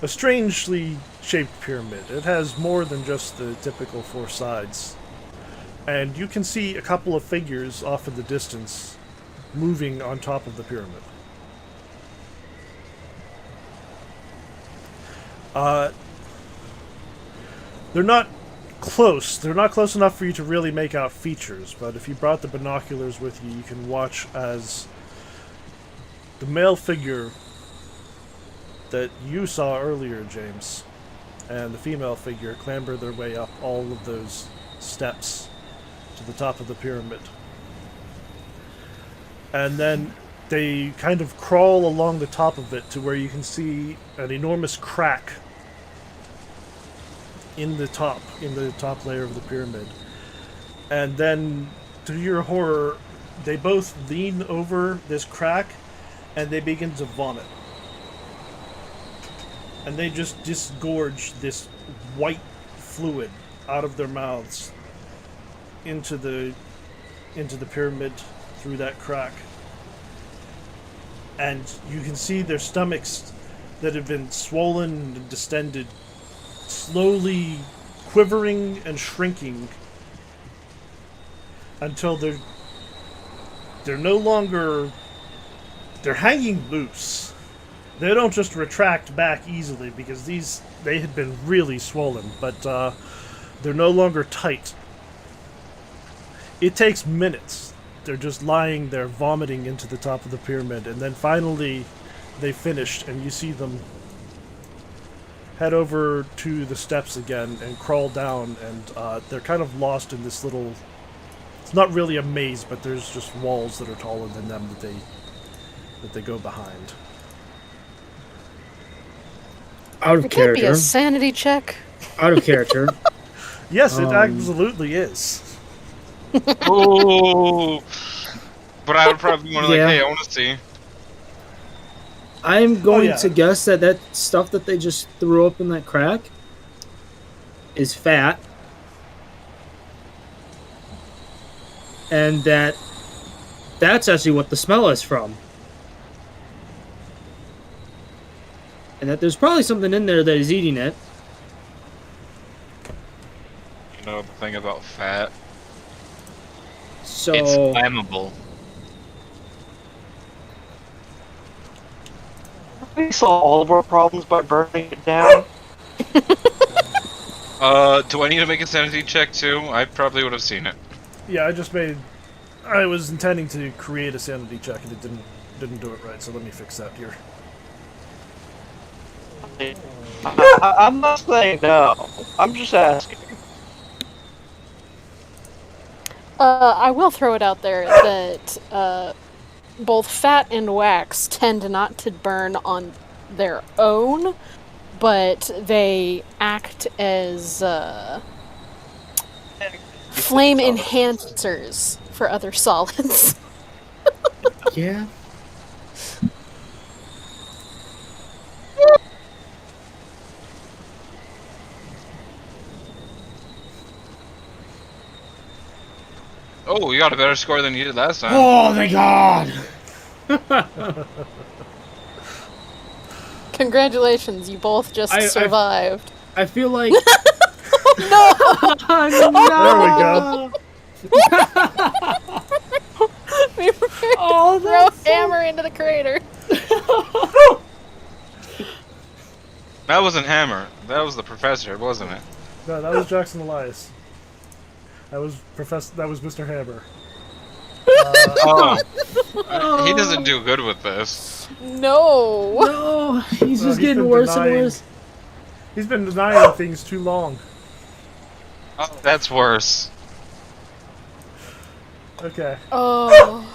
A strangely shaped pyramid. It has more than just the typical four sides. And you can see a couple of figures off in the distance moving on top of the pyramid. They're not close. They're not close enough for you to really make out features, but if you brought the binoculars with you, you can watch as the male figure that you saw earlier, James, and the female figure clamber their way up all of those steps to the top of the pyramid. And then they kind of crawl along the top of it to where you can see an enormous crack in the top layer of the pyramid. And then, to your horror, they both lean over this crack and they begin to vomit. And they just disgorge this white fluid out of their mouths into the pyramid through that crack. And you can see their stomachs that have been swollen and distended slowly quivering and shrinking until they're no longer, they're hanging loose. They don't just retract back easily because they had been really swollen, but they're no longer tight. It takes minutes. They're just lying there vomiting into the top of the pyramid, and then finally they finished, and you see them head over to the steps again and crawl down, and they're kind of lost in this little, it's not really a maze, but there's just walls that are taller than them that they go behind. Out of It could be character. a sanity check. Out of character. Yes, it absolutely is. Oh, but I would probably want to Yeah. like, hey, I want to see. I'm going yeah. to guess that stuff that they just threw up in that crack is fat. And that's actually what the smell is from. And that there's probably something in there that is eating it. You know the thing about fat? So It's flammable. We solve all of our problems by burning it down. Do I need to make a sanity check too? I probably would have seen it. Yeah, I was intending to create a sanity check and it didn't do it right, so let me fix that here. I'm not saying no. I'm just asking. I will throw it out there that both fat and wax tend not to burn on their own, but they act as flame enhancers for other solids. yeah. Oh, you got a better score than you did last time. Oh, thank God! Congratulations, you both just survived. I feel like... No! Oh, There we go. We were Oh, throw that's hammer into the crater. That wasn't Hammer. That was the professor, wasn't it? No, that was Jackson Elias. That was Mr. Hammer. He doesn't do good with this. No. No, he's just he's getting been worse and denying- worse. He's been denying things too long. Oh, that's worse. Okay. Oh,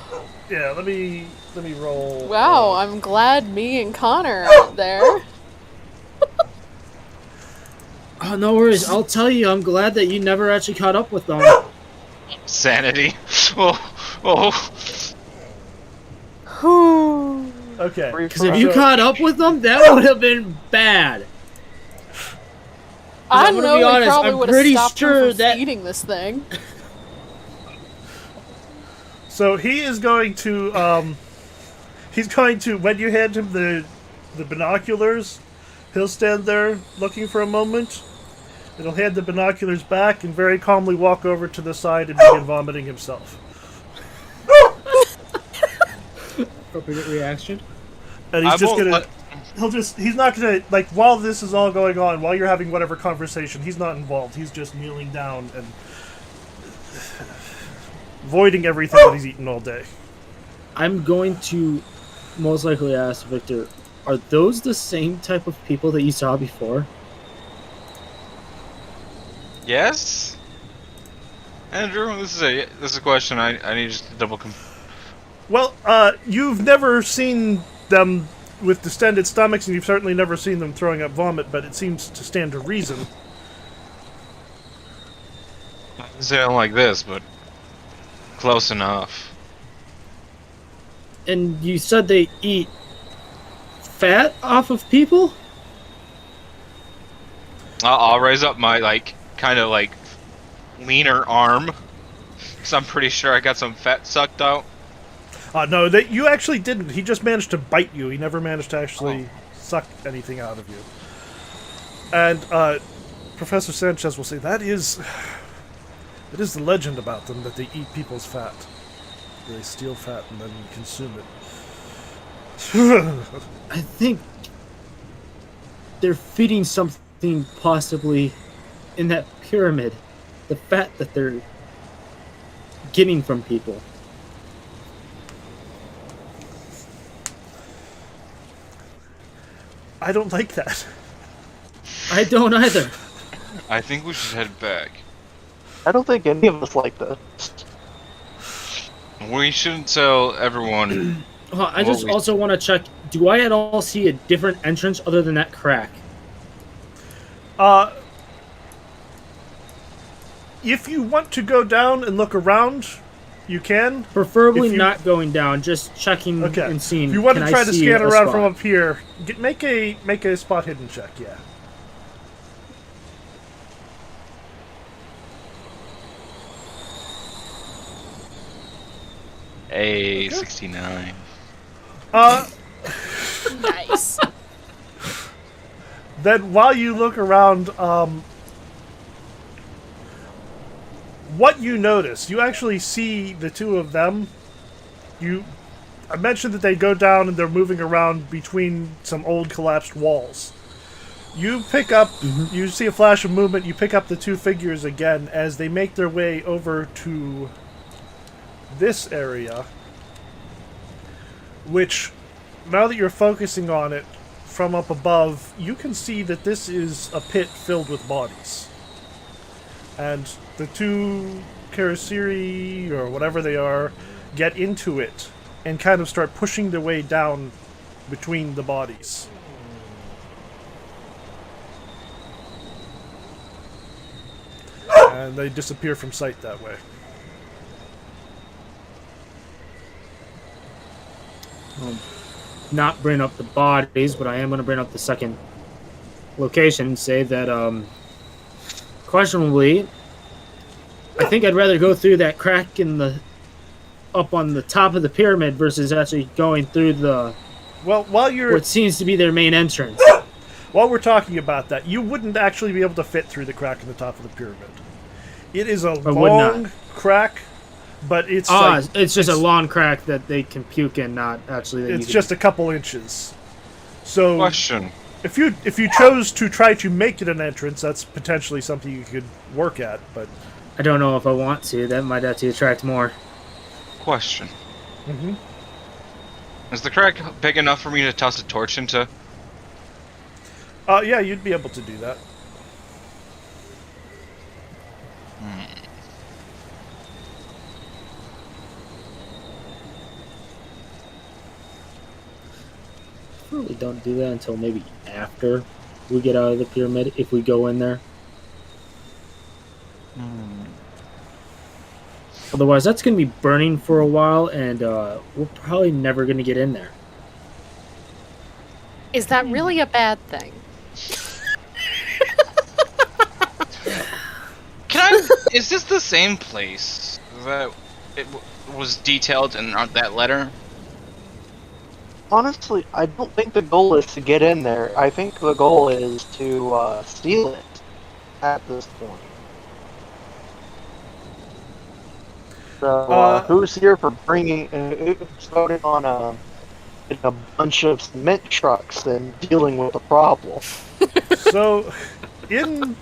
Yeah, let me roll. wow, I'm glad me and Connor are out there. Oh, no worries. I'll tell you, I'm glad that you never actually caught up with them. Sanity. Oh. Whew. Okay. Because if you caught up with them, that would have been bad. I I'm gonna know be we honest, probably I'm would have pretty stopped sure him from that- feeding this thing. So he is going to he's going to, when you hand him the binoculars, he'll stand there looking for a moment. And he'll hand the binoculars back and very calmly walk over to the side and begin vomiting himself. Appropriate reaction. And he's just gonna he's not gonna, like, while this is all going on, while you're having whatever conversation, he's not involved. He's just kneeling down and voiding everything that he's eaten all day. I'm going to most likely ask Victor, are those the same type of people that you saw before? Yes? Andrew, this is a question I need just to double Well, you've never seen them with distended stomachs, and you've certainly never seen them throwing up vomit, but it seems to stand to reason. sound like this, but close enough. And you said they eat fat off of people? I'll raise up my, like, kind of, like, leaner arm. Because I'm pretty sure I got some fat sucked out. No, you actually didn't. He just managed to bite you. He never managed to actually suck anything out of you. And Professor Sanchez will say, it is the legend about them, that they eat people's fat. They steal fat and then consume it. I think they're feeding something possibly in that pyramid. The fat that they're getting from people. I don't like that. I don't either. I think we should head back. I don't think any of us like this. We shouldn't tell everyone. Well, I just also want to check, do I at all see a different entrance other than that crack? If you want to go down and look around, you can. Preferably not going down, just checking and seeing. If you want to can try I to see scan a around spot? from up here, make a spot hidden check, yeah. A 69. Nice. Then while you look around, what you notice, you actually see the two of them. I mentioned that they go down and they're moving around between some old collapsed walls. You pick up, you see a flash of movement, you pick up the two figures again as they make their way over to this area, which, now that you're focusing on it from up above, you can see that this is a pit filled with bodies. And the two Karasiri, or whatever they are, get into it and kind of start pushing their way down between the bodies. And they disappear from sight that way. Not bring up the bodies, but I am going to bring up the second location and say that, questionably, I think I'd rather go through that crack up on the top of the pyramid versus actually going through what seems to be their main entrance. While we're talking about that, you wouldn't actually be able to fit through the crack in the top of the pyramid. It is a long crack, but it's it's just a long crack that they can puke in, not actually. It's just a couple inches. So, Question. if you chose to try to make it an entrance, that's potentially something you could work at. But I don't know if I want to. That might actually attract more. Question. Is the crack big enough for me to toss a torch into? Yeah, you'd be able to do that. Probably don't do that until maybe after we get out of the pyramid, if we go in there. Otherwise, that's going to be burning for a while, and we're probably never going to get in there. Is that really a bad thing? Is this the same place that it was detailed in that letter? Honestly, I don't think the goal is to get in there. I think the goal is to steal it at this point. So, who's here for bringing, who's voting on a bunch of cement trucks and dealing with the problem? So, in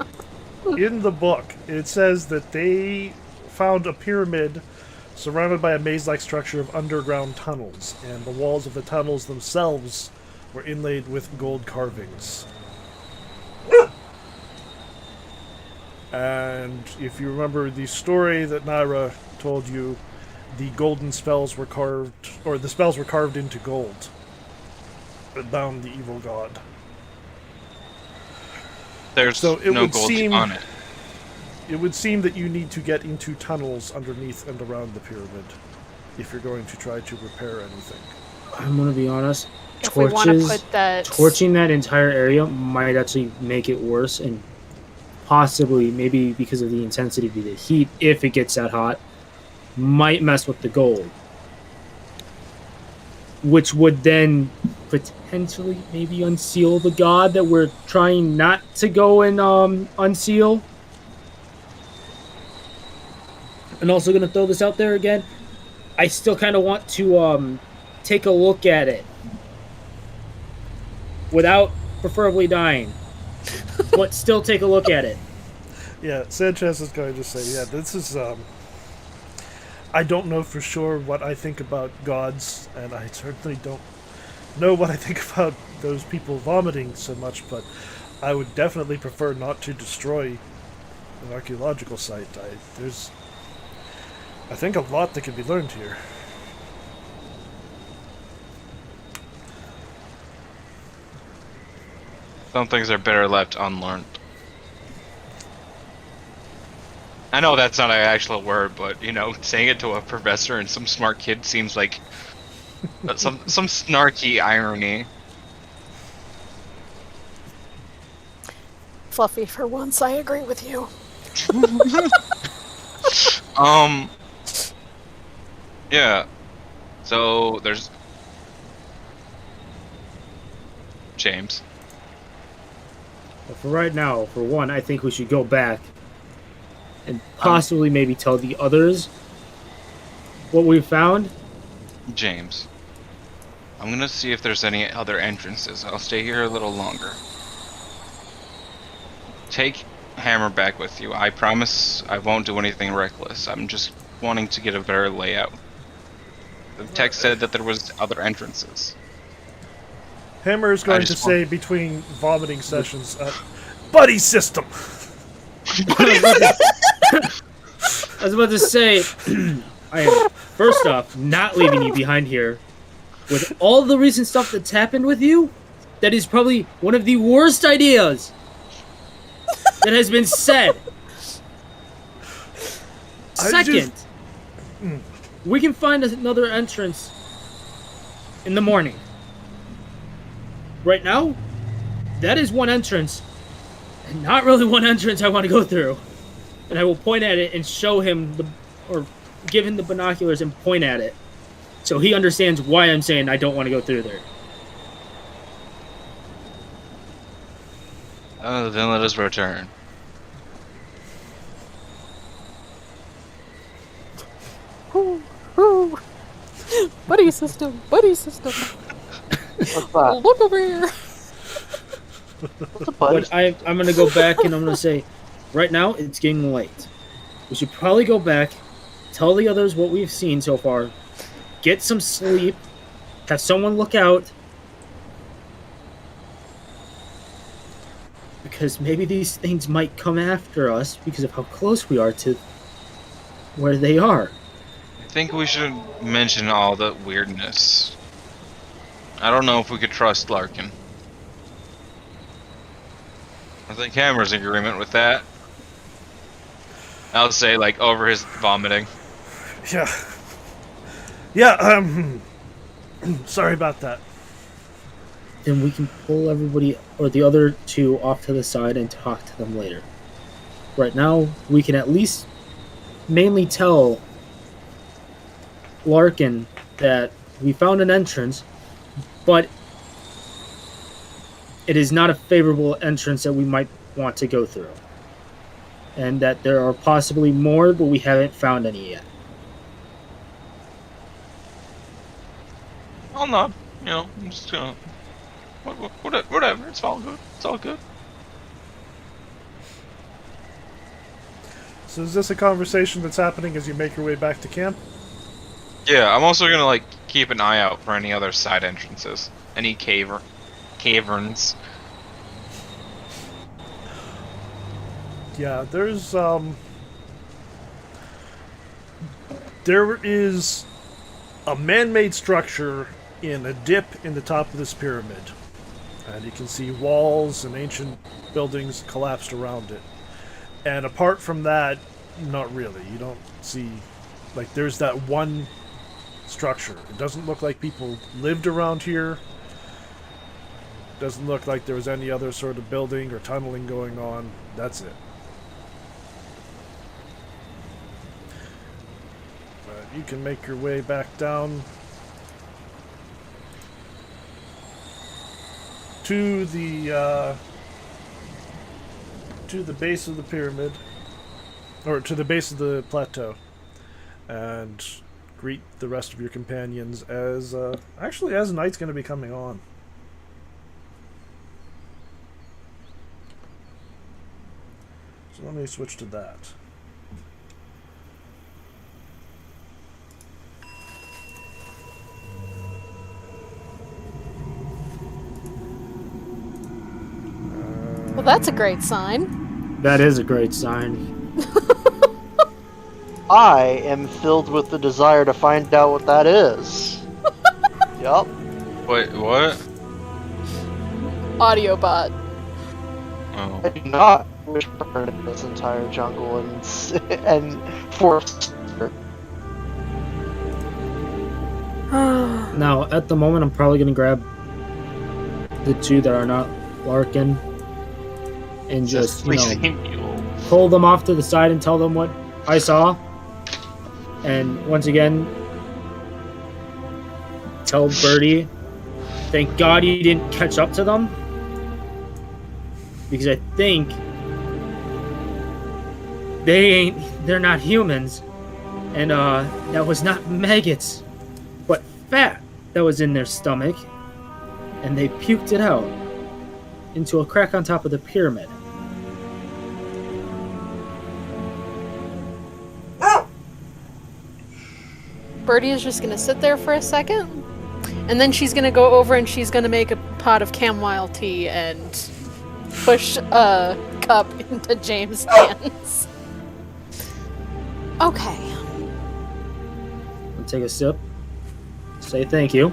the book, it says that they found a pyramid surrounded by a maze-like structure of underground tunnels, and the walls of the tunnels themselves were inlaid with gold carvings. And if you remember the story that Naira told you, the golden spells were carved, or the spells were carved into gold that bound the evil god. There's So it no would gold seem- on it. It would seem that you need to get into tunnels underneath and around the pyramid if you're going to try to repair anything. I'm going to be honest. If we want to Torches, put that... torching that entire area might actually make it worse, and possibly, maybe because of the intensity of the heat, if it gets that hot, might mess with the gold. Which would then potentially maybe unseal the god that we're trying not to go and unseal. And also going to throw this out there again. I still kind of want to take a look at it without preferably dying, but still take a look at it. Yeah, Sanchez is going to say, yeah, this is, I don't know for sure what I think about gods, and I certainly don't know what I think about those people vomiting so much, but I would definitely prefer not to destroy an archaeological site. There's, I think, a lot that can be learned here. Some things are better left unlearned. I know that's not an actual word, but, you know, saying it to a professor and some smart kid seems like some snarky irony. Fluffy, for once, I agree with you. Yeah. So, there's James. But for right now, for one, I think we should go back and possibly maybe tell the others what we found. James. I'm gonna see if there's any other entrances. I'll stay here a little longer. Take Hammer back with you. I promise I won't do anything reckless. I'm just wanting to get a better layout. The text said that there was other entrances. Hammer is going to just say between vomiting sessions, buddy system! I was about to say, I am, first off, not leaving you behind here. With all the recent stuff that's happened with you, that is probably one of the worst ideas that has been said. Second, we can find another entrance in the morning. Right now, that is one entrance, and not really one entrance I want to go through. And I will point at it and show him or give him the binoculars and point at it, so he understands why I'm saying I don't want to go through there. Then let us return. Buddy system, buddy system. What's that? Look over here. What's a buddy? But I'm going to go back and I'm going to say, right now, it's getting late. We should probably go back, tell the others what we've seen so far, get some sleep, have someone look out. Because maybe these things might come after us because of how close we are to where they are. I think we should mention all the weirdness. I don't know if we could trust Larkin. I think Hammer's in agreement with that. I'll say, like, over his vomiting. Yeah. Yeah, sorry about that. Then we can pull everybody or the other two off to the side and talk to them later. Right now, we can at least mainly tell Larkin that we found an entrance, but it is not a favorable entrance that we might want to go through. And that there are possibly more, but we haven't found any yet. I'll nod. You know, I'm just gonna... Whatever, it's all good. It's all good. So is this a conversation that's happening as you make your way back to camp? Yeah, I'm also gonna, like, keep an eye out for any other side entrances. Any caverns. Yeah, there is a man-made structure in a dip in the top of this pyramid. And you can see walls and ancient buildings collapsed around it. And apart from that, not really. You don't see... Like, there's that one structure. It doesn't look like people lived around here. Doesn't look like there was any other sort of building or tunneling going on. That's it. But you can make your way back down to the base of the pyramid, or to the base of the plateau, and greet the rest of your companions as night's going to be coming on. So let me switch to that. Well, that's a great sign. That is a great sign. I am filled with the desire to find out what that is. Yup. Wait, what? Audiobot. Oh. I do not wish to burn this entire jungle and force. Now, at the moment, I'm probably going to grab the two that are not Larkin and just, pull them off to the side and tell them what I saw. And once again, tell Birdie, thank God you didn't catch up to them. Because I think they're not humans. And that was not maggots, but fat that was in their stomach. And they puked it out into a crack on top of the pyramid. Birdie is just gonna sit there for a second, and then she's gonna go over and she's gonna make a pot of chamomile tea and push a cup into James' hands. Okay. I'll take a sip. Say thank you.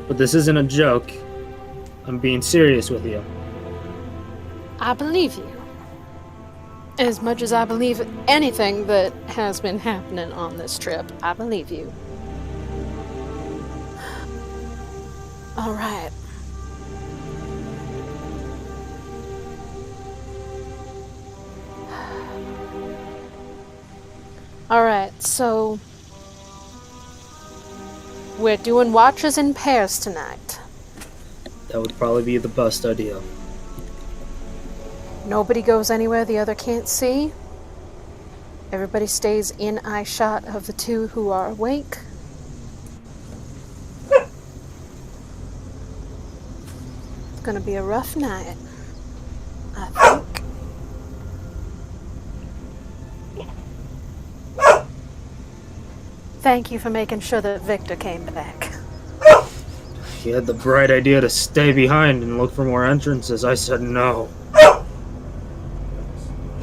But this isn't a joke. I'm being serious with you. I believe you. As much as I believe anything that has been happening on this trip, I believe you. All right. All right, so we're doing watches in pairs tonight. That would probably be the best idea. Nobody goes anywhere the other can't see. Everybody stays in eye shot of the two who are awake. It's gonna be a rough night, I think. Thank you for making sure that Victor came back. He had the bright idea to stay behind and look for more entrances. I said no.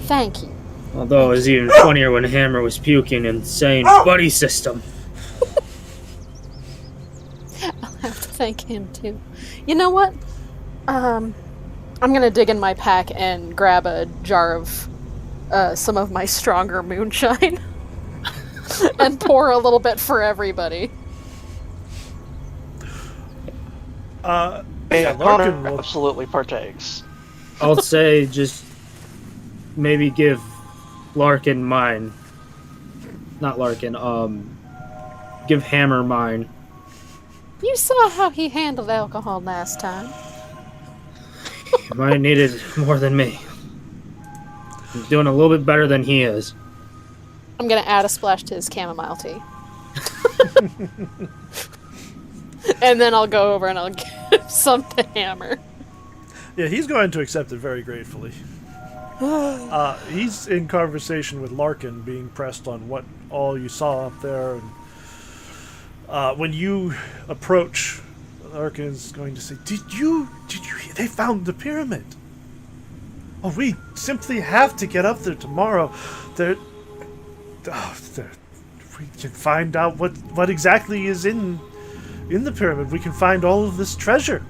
Thank you. Although it was even funnier when Hammer was puking and saying, buddy system. I'll have to thank him too. You know what? I'm gonna dig in my pack and grab a jar of some of my stronger moonshine and pour a little bit for everybody. Yeah, Larkin will... absolutely partakes. I'll say just maybe give Larkin mine. Not Larkin, give Hammer mine. You saw how he handled alcohol last time. He might have needed more than me. He's doing a little bit better than he is. I'm gonna add a splash to his chamomile tea. And then I'll go over and I'll give some to Hammer. Yeah, he's going to accept it very gratefully. He's in conversation with Larkin, being pressed on what all you saw up there. And when you approach, Larkin is going to say, Did you hear? They found the pyramid. Oh, we simply have to get up there tomorrow. We can find out what exactly is in the pyramid. We can find all of this treasure.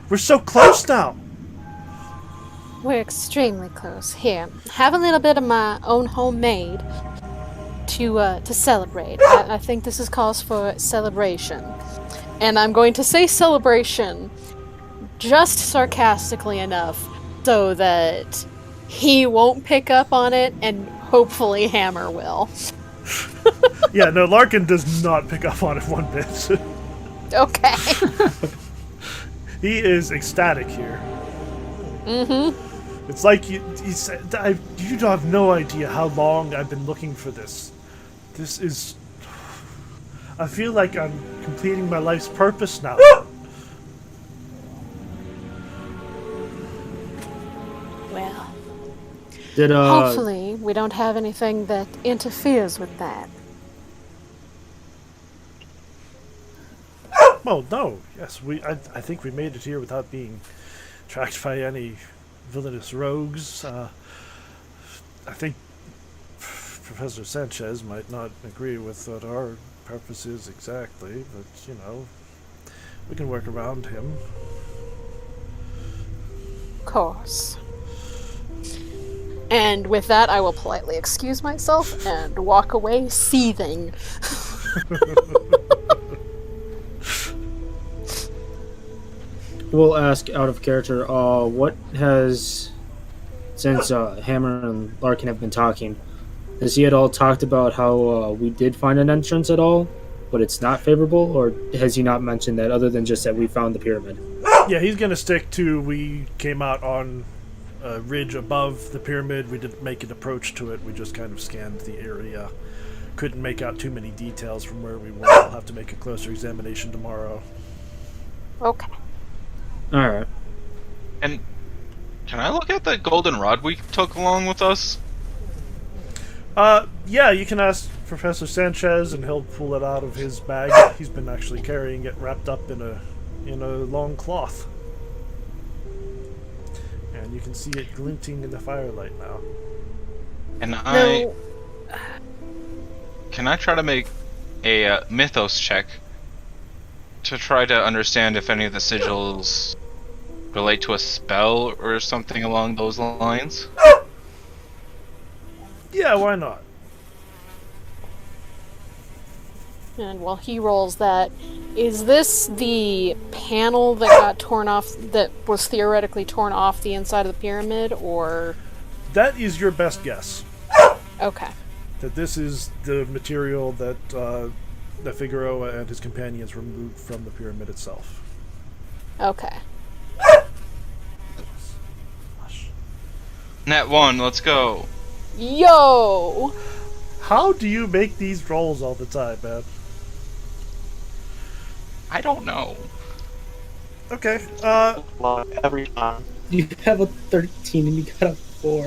We're so close now. We're extremely close. Here, have a little bit of my own homemade to celebrate. I think this is calls for celebration. And I'm going to say celebration just sarcastically enough so that he won't pick up on it and hopefully Hammer will. Yeah, no, Larkin does not pick up on it one bit. Okay. He is ecstatic here. Mm-hmm. It's like he said, you have no idea how long I've been looking for this. This is... I feel like I'm completing my life's purpose now. Well, Hopefully, we don't have anything that interferes with that. Oh, no. Yes, I think we made it here without being tracked by any villainous rogues. I think Professor Sanchez might not agree with what our purpose is exactly, but, you know, we can work around him. Of course. And with that, I will politely excuse myself and walk away seething. We'll ask out of character, what has, since Hammer and Larkin have been talking, has he at all talked about how we did find an entrance at all, but it's not favorable, or has he not mentioned that other than just that we found the pyramid? Yeah, he's going to stick to we came out on a ridge above the pyramid. We didn't make an approach to it. We just kind of scanned the area. Couldn't make out too many details from where we were. We'll have to make a closer examination tomorrow. Okay. Alright. And can I look at that golden rod we took along with us? Yeah, you can ask Professor Sanchez and he'll pull it out of his bag. He's been actually carrying it wrapped up in a long cloth. And you can see it glinting in the firelight now. And No. Can I try to make a mythos check to try to understand if any of the sigils relate to a spell or something along those lines? Yeah, why not? And while he rolls that, is this the panel that got torn off, that was theoretically torn off the inside of the pyramid, or...? That is your best guess. Okay. That this is the material that Figueroa and his companions removed from the pyramid itself. Okay. Nat 1, let's go. Yo! How do you make these rolls all the time, man? I don't know. Okay, Like, every time. You have a 13 and you got a 4.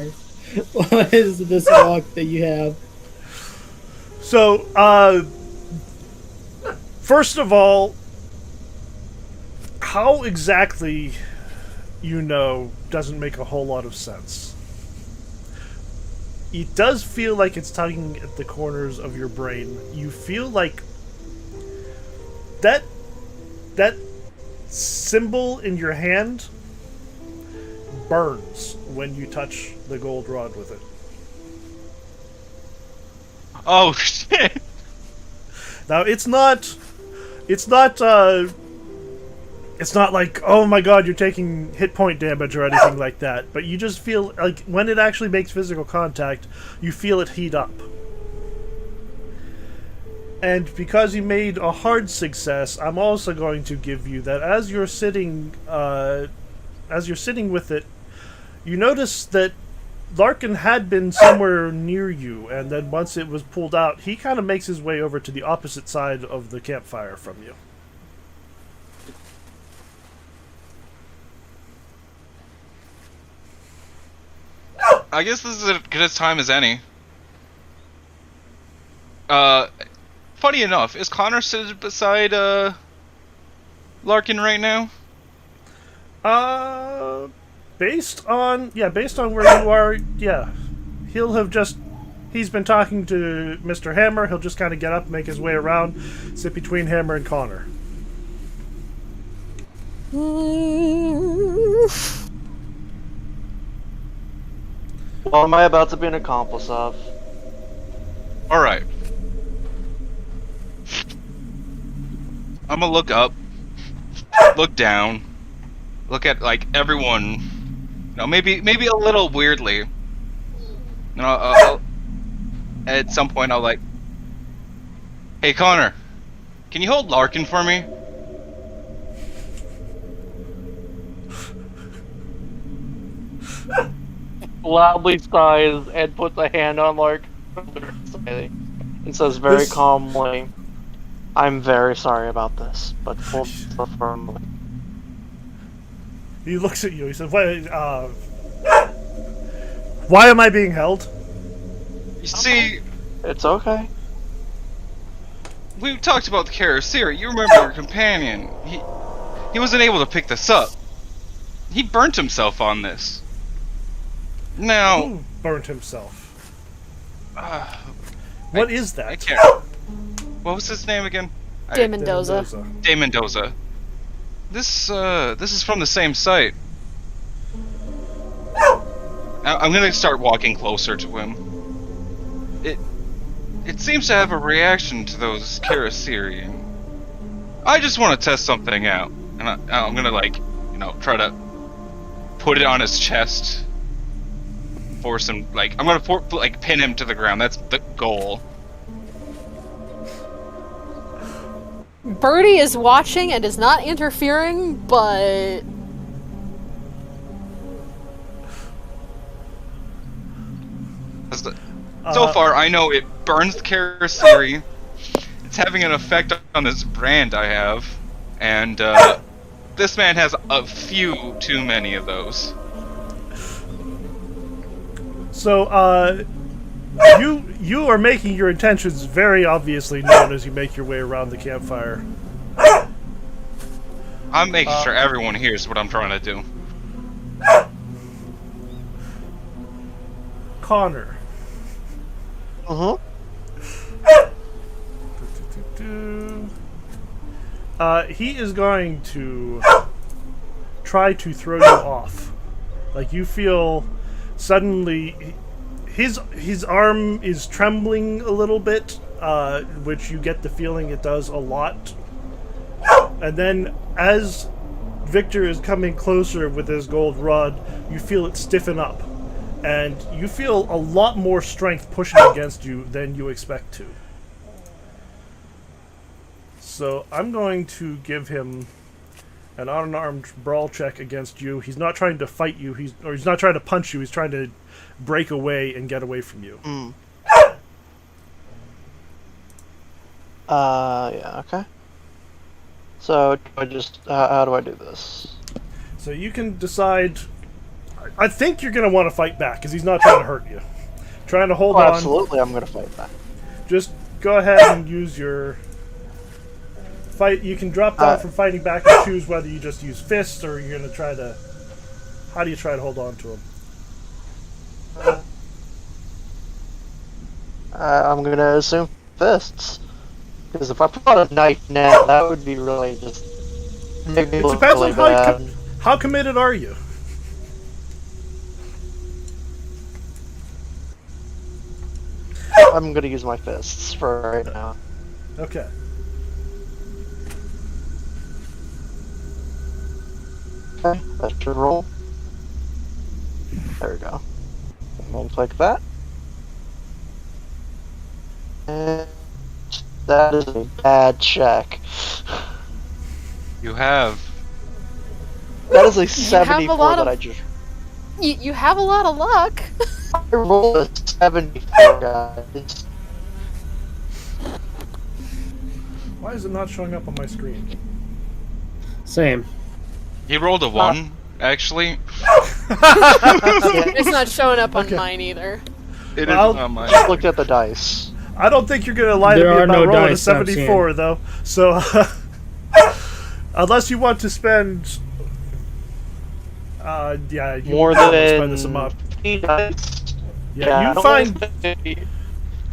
What is this luck that you have? so, first of all, how exactly you know doesn't make a whole lot of sense. It does feel like it's tugging at the corners of your brain. You feel like that symbol in your hand burns when you touch the gold rod with it. Oh shit! Now it's not like, oh my god, you're taking hit point damage or anything like that, but you just feel like when it actually makes physical contact, you feel it heat up. And because you made a hard success, I'm also going to give you that as you're sitting with it, you notice that Larkin had been somewhere near you, and then once it was pulled out, he kind of makes his way over to the opposite side of the campfire from you. I guess this is as good a time as any. Funny enough, is Connor sitting beside Larkin right now? Based on where you are, yeah. He's been talking to Mr. Hammer. He'll just kind of get up, make his way around, sit between Hammer and Connor. What am I about to be an accomplice of? Alright. I'm gonna look up, look down, look at, like, everyone, maybe a little weirdly. I'll at some point I'll like, hey Connor, can you hold Larkin for me? Loudly sighs and puts a hand on Larkin and says very calmly, I'm very sorry about this, but hold firmly. He looks at you, he says, why am I being held? You see, It's okay. we talked about the Karasiri. You remember your companion. He wasn't able to pick this up. He burnt himself on this. Now... Who burnt himself? What is that? I can't... What was his name again? De Mendoza. De Mendoza. This is from the same site. I'm gonna start walking closer to him. It seems to have a reaction to those Karasiri. I just want to test something out, and I'm gonna try to put it on his chest. Force him, I'm gonna pin him to the ground. That's the goal. Birdie is watching and is not interfering, but So far, I know it burns the Karasiri. It's having an effect on this brand I have, and this man has a few too many of those. So, you are making your intentions very obviously known as you make your way around the campfire. I'm making sure everyone hears what I'm trying to do. Connor. He is going to try to throw you off. Like, you feel suddenly his arm is trembling a little bit, which you get the feeling it does a lot. And then as Victor is coming closer with his gold rod, you feel it stiffen up. And you feel a lot more strength pushing against you than you expect to. So I'm going to give him an unarmed brawl check against you. He's not trying to fight you, he's not trying to punch you, he's trying to break away and get away from you. Yeah, okay. So, how do I do this? So you can decide... I think you're going to want to fight back, because he's not trying to hurt you. Trying to hold on. Absolutely, I'm going to fight back. Just go ahead and use your fight. You can drop down from fighting back and choose whether you just use fists or you're gonna try to. How do you try to hold on to him? I'm gonna assume fists. Because if I put on a knife now, that would be really just. Make me It look depends really on bad. how committed are you. I'm gonna use my fists for right now. Okay. Okay, that should roll. There we go. We'll click that. And that is a bad check. You have. That is a have a 74 lot that of- I just. You have a lot of luck. I rolled a 74, guys. Why is it not showing up on my screen? Same. He rolled a 1, actually. It's not showing up on Okay. mine either. It Well, is on mine. Just looked at the dice. I don't think you're gonna lie There to me are about no rolling a dice I'm 74, though. So, unless you want to spend, yeah, you More probably than spend this amount. 3 dice. Yeah, I you don't find wanna spend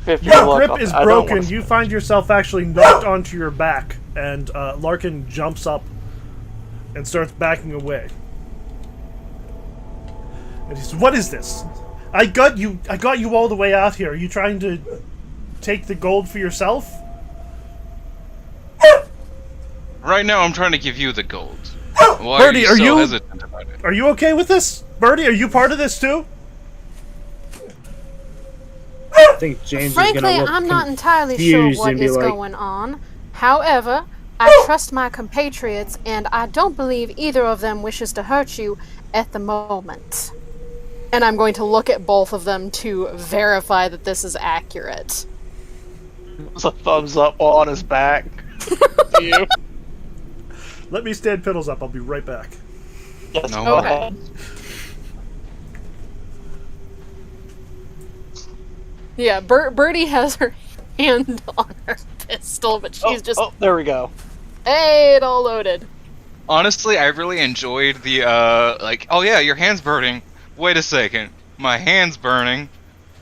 50 your luck grip on is that. I don't wanna broken. You find yourself actually knocked onto your back, and Larkin jumps up and starts backing away. And he says, "What is this? I got you all the way out here. Are you trying to take the gold for yourself?" Right now, I'm trying to give you the gold. Why Birdie, are are you so you- hesitant about it? Are you okay with this? Birdie, are you part of this too? I think James Frankly, is gonna look I'm not entirely sure confused what and be is like, going on. However, I trust my compatriots, and I don't believe either of them wishes to hurt you at the moment. And I'm going to look at both of them to verify that this is accurate. It's a thumbs up on his back. You. Let me stand Piddles up. I'll be right back. Yes, No. go Okay. ahead. Yeah, Birdie has her hand on her pistol, but she's just, Oh, there we go. hey, it all loaded. Honestly, I really enjoyed the, like, oh yeah, your hand's burning. Wait a second. My hand's burning.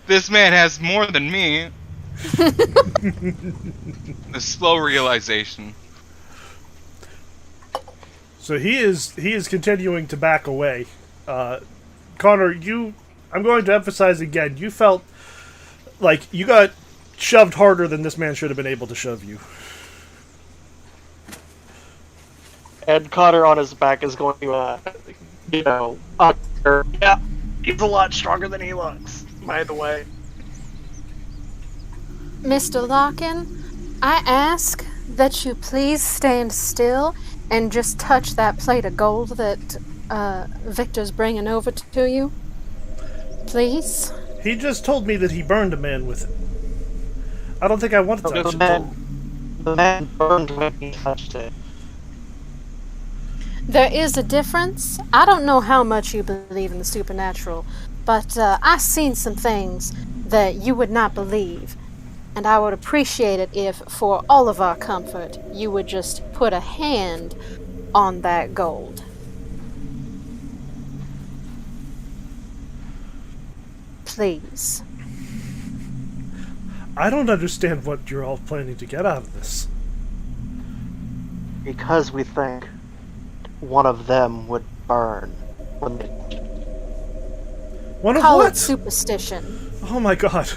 This man has more than me. The slow realization. So he is continuing to back away. Connor, I'm going to emphasize again, you felt like you got shoved harder than this man should have been able to shove you. And Connor on his back is going to, yeah, he's a lot stronger than he looks, by the way. Mr. Larkin, I ask that you please stand still and just touch that plate of gold that Victor's bringing over to you. Please. He just told me that he burned a man with it. I don't think I want to touch it. The man burned when he touched it. There is a difference. I don't know how much you believe in the supernatural, but I've seen some things that you would not believe. And I would appreciate it if, for all of our comfort, you would just put a hand on that gold. Please. I don't understand what you're all planning to get out of this. Because we think one of them would burn when they... One of Call what? it superstition. Oh my god.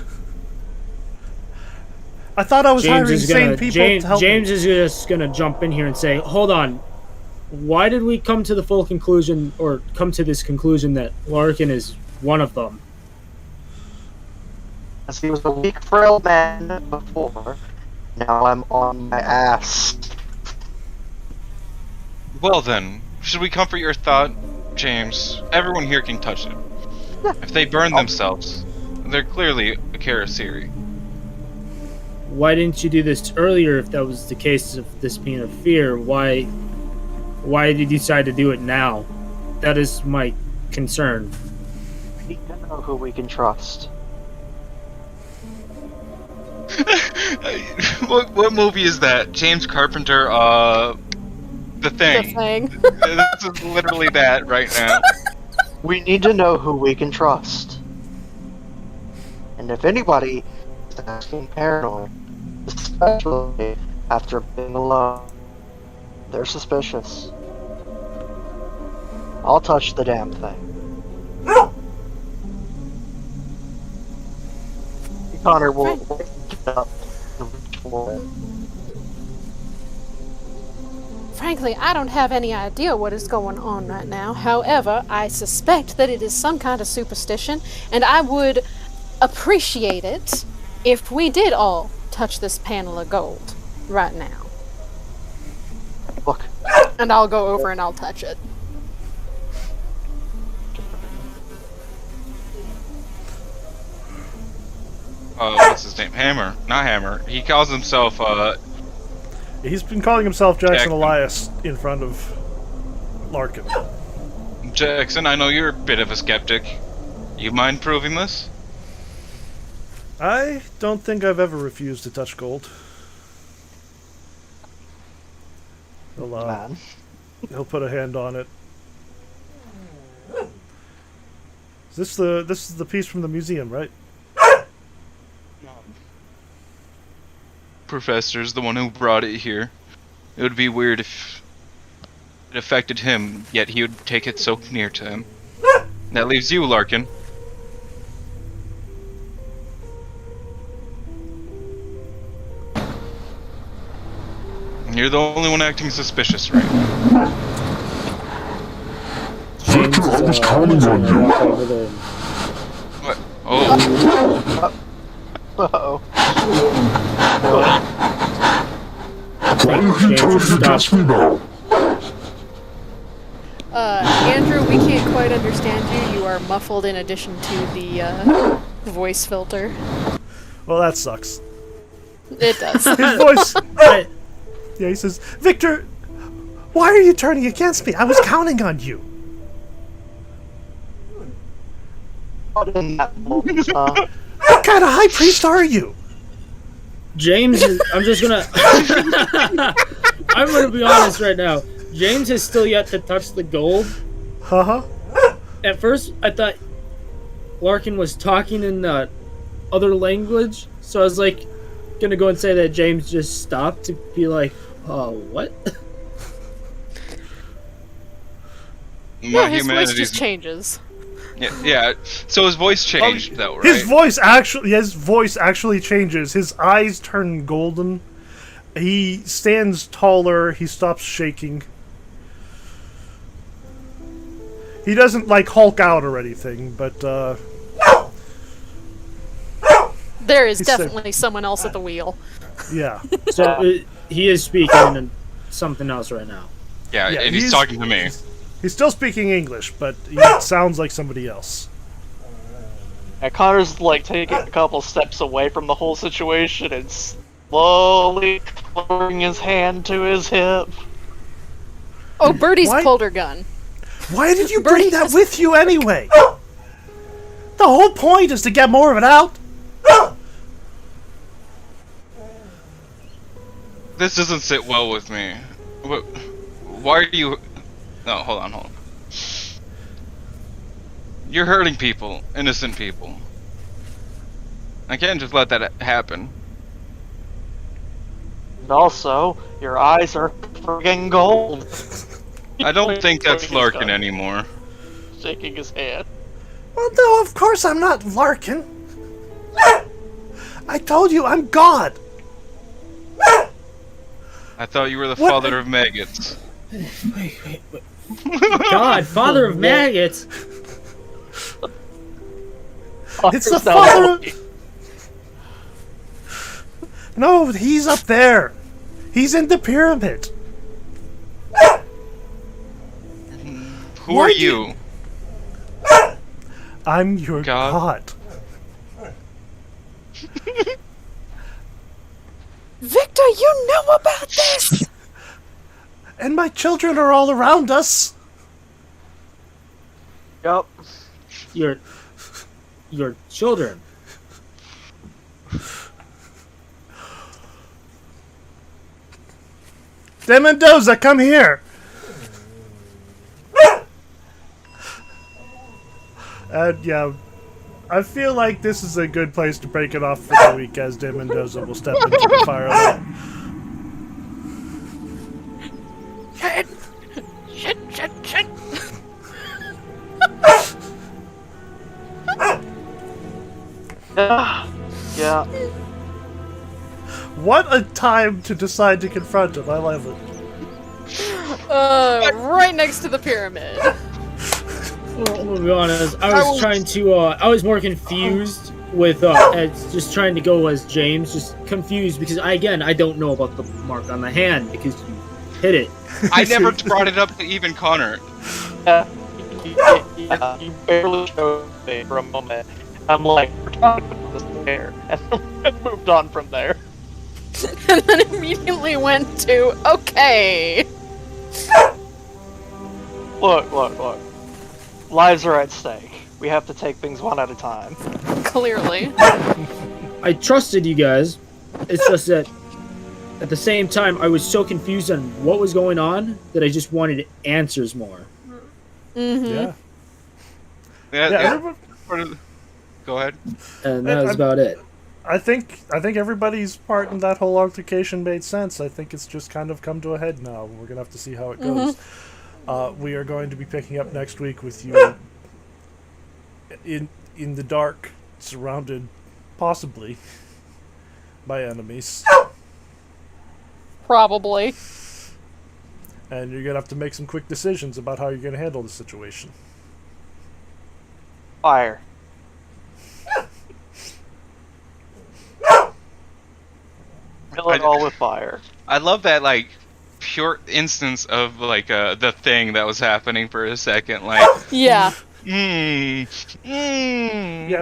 I thought I was hiring sane people to help James me. is just gonna jump in here and say, "Hold on, why did we come to the full conclusion, or come to this conclusion that Larkin is one of them?" As he was a weak, frail man before, now I'm on my ass. Well then, should we comfort your thought, James? Everyone here can touch it. If they burn themselves, they're clearly a Karasiri. Why didn't you do this earlier? If that was the case of this being a fear, why did you decide to do it now? That is my concern. We need to know who we can trust. What movie is that? James Carpenter, The The Thing. thing. This is literally that right now. We need to know who we can trust. And if anybody is acting paranoid, especially after being alone, they're suspicious. I'll touch the damn thing. Connor will get up and reach for it. Frankly, I don't have any idea what is going on right now. However, I suspect that it is some kind of superstition, and I would appreciate it if we did all touch this panel of gold right now. Look, And I'll go over and I'll touch it. What's his name? Hammer. Not Hammer. He calls himself, He's been calling himself Jackson Jackson. Elias in front of Larkin. Jackson. I know you're a bit of a skeptic. You mind proving this? I don't think I've ever refused to touch gold. man. He'll put a hand on it. This is the piece from the museum, right? Professor's the one who brought it here. It would be weird if it affected him, yet he would take it so near to him. That leaves you, Larkin. You're the only one acting suspicious, right? James I was counting on you. walk over there. What? Oh, Uh-oh. Why did he tell you to guess me now? Andrew, we can't quite understand you. You are muffled in addition to the voice filter. Well, that sucks. It does. His voice. Right. Yeah, he says, "Victor, why are you turning against me? I was counting on you." What in that What kind of high priest are you? James is, I'm just gonna I'm gonna be honest right now. James has still yet to touch the gold. Uh-huh. At first I thought Larkin was talking in other language, so I was like gonna go and say that James just stopped to be like, oh, what? Yeah, his voice just changes. Yeah. So his voice changed, though, right? His voice actually changes. His eyes turn golden. He stands taller. He stops shaking. He doesn't like Hulk out or anything, but There is He said- definitely someone else at the wheel. yeah. So he is speaking in something else right now. Yeah, Yeah, and he's talking to me. He's still speaking English, but he sounds like somebody else. And Connor's like taking a couple steps away from the whole situation and slowly lowering his hand to his hip. Oh, Birdie's Why- pulled her gun. Why did you Bernie bring that has- with you anyway? The whole point is to get more of it out. This doesn't sit well with me. Why are you... No, hold on. You're hurting people, innocent people. I can't just let that happen. And also, your eyes are friggin' gold. I don't think that's Shaking his Larkin gun. anymore. Shaking his hand. Well, no, of course I'm not Larkin. I told you I'm God. I thought you were the What? father of maggots. Wait. God, father of maggots. It's the father of... No, he's up there. He's in the pyramid. Who Why are do you? I'm your God. God. Victor, you know about this! And my children are all around us. Yup. Your children. De Mendoza, come here! And yeah, I feel like this is a good place to break it off for the week, as De Mendoza will step into the firelight. Shit. Yeah. What a time to decide to confront him. I love it. Right next to the pyramid. Well, I'm gonna be honest. I was more confused with just trying to go as James, just confused because I don't know about the mark on the hand because you hit it. I never brought it up to even Connor. You barely showed me for a moment. I'm like, we're talking about this there, and then moved on from there. And then immediately went to, okay. Look. Lives are at stake. We have to take things one at a time. Clearly. I trusted you guys. It's just that at the same time, I was so confused on what was going on that I just wanted answers more. Mm-hmm. Yeah. Go ahead. And that was about it. I think everybody's part in that whole altercation made sense. I think it's just kind of come to a head now. We're gonna have to see how it goes. We are going to be picking up next week with you in the dark, surrounded possibly by enemies. Probably. And you're gonna have to make some quick decisions about how you're gonna handle the situation. Fire. Kill it all with fire. I love that, like, pure instance of, like, the thing that was happening for a second. Like, Yeah. Yeah,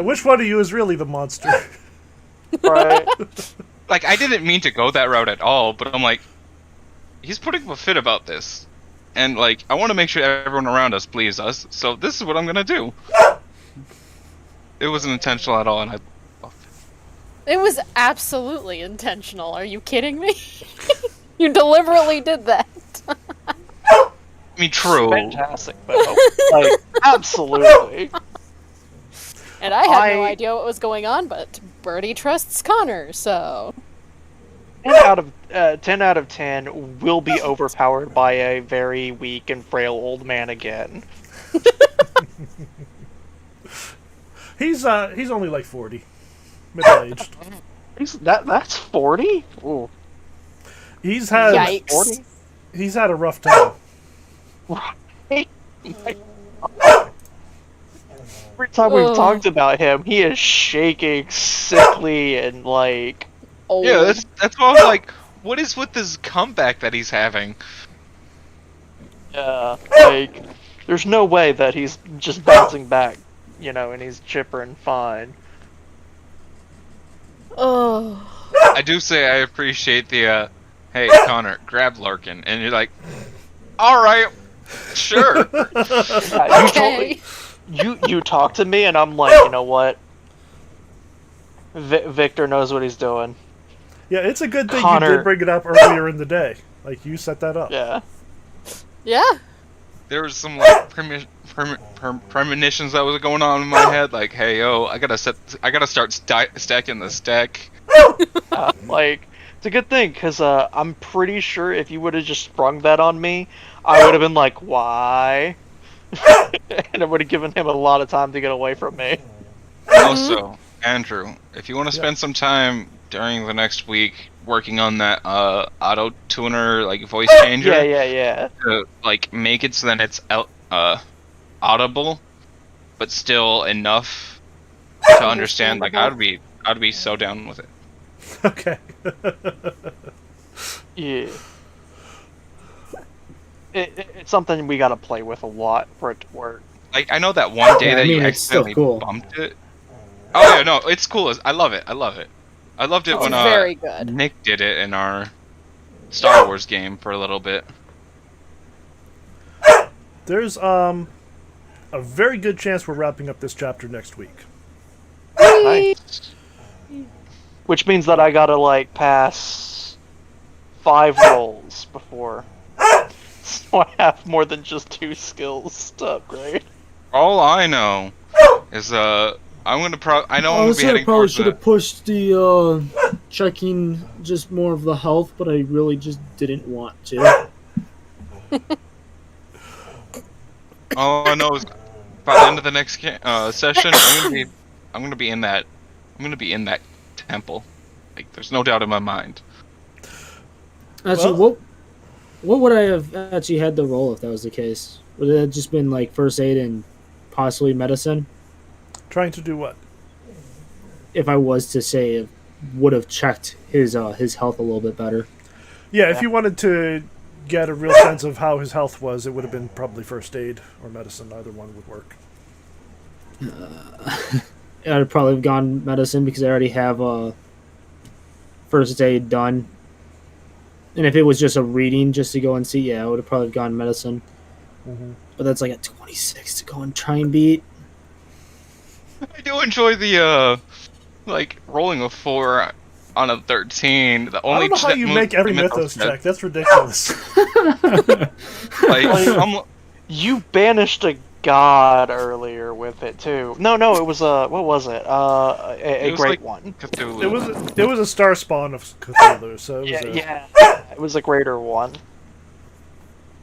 which one of you is really the monster? Right. Like, I didn't mean to go that route at all, but I'm like, he's putting a fit about this. And, like, I want to make sure everyone around us believes us, so this is what I'm gonna do. It wasn't intentional at all, and I loved it. It was absolutely intentional. Are you kidding me? You deliberately did that. I mean, true. Fantastic, though. Like, absolutely. And I had no idea what was going on, but Birdie trusts Connor, so... 10 out of 10 will be overpowered by a very weak and frail old man again. He's only like 40, middle-aged. That's 40? Ooh. He's had Yikes. 40? He's had a rough time. Right? Every time we've talked about him, he is shaking, sickly, and like... Old. Yeah, that's why I was like, what is with this comeback that he's having? Yeah, like, there's no way that he's just bouncing back, and he's chipper and fine. Oh. I do say I appreciate the, hey, Connor, grab Larkin, and you're like, alright, sure. Okay. You talk to me, and I'm like, you know what? Victor knows what he's doing. Yeah, it's a good thing Connor. you did bring it up earlier in the day. Like, you set that up. Yeah. Yeah. There was some, like, premonitions that was going on in my head, like, hey, yo, I gotta start stacking the stack. Like, it's a good thing, because I'm pretty sure if you would have just sprung that on me, I would have been like, why? And it would have given him a lot of time to get away from me. Also, Andrew, if you want to spend some time during the next week working on that auto tuner, like, voice changer, Yeah. to, like, make it so that it's audible, but still enough to understand, like, I'd be so down with it. Okay. Yeah. It's something we gotta play with a lot for it to work. Like, I know that one day Yeah, I that mean, you it's still accidentally cool. bumped it. Oh yeah, no, it's cool. I love it. I loved it It's when very good. Nick did it in our Star Wars game for a little bit. There's a very good chance we're wrapping up this chapter next week. Nice. Which means that I gotta, like, pass 5 rolls before. So I have more than just 2 skills to upgrade. All I know is I'm gonna I know I'm gonna be heading probably towards should have pushed the checking just more of the health, but I really just didn't want to. All I know is by the end of the next session, I'm gonna be in that temple. Like, there's no doubt in my mind. Actually, what would I have actually had to roll if that was the case? Would it have just been like first aid and possibly medicine? Trying to do what? If I was to say, would have checked his health a little bit better. Yeah, if you wanted to get a real sense of how his health was, it would have been probably first aid or medicine. Either one would work. I'd probably have gone medicine because I already have first aid done. And if it was just a reading just to go and see, yeah, I would have probably gone medicine. Mm-hmm. But that's like a 26 to go and try and beat. I do enjoy the rolling a 4 on a 13. The only I don't know how you make every mythos check. That's ridiculous. You banished a god earlier with it too. No, it was what was it? A great one. Cthulhu. It was a star spawn of Cthulhu, so it was it was a greater one.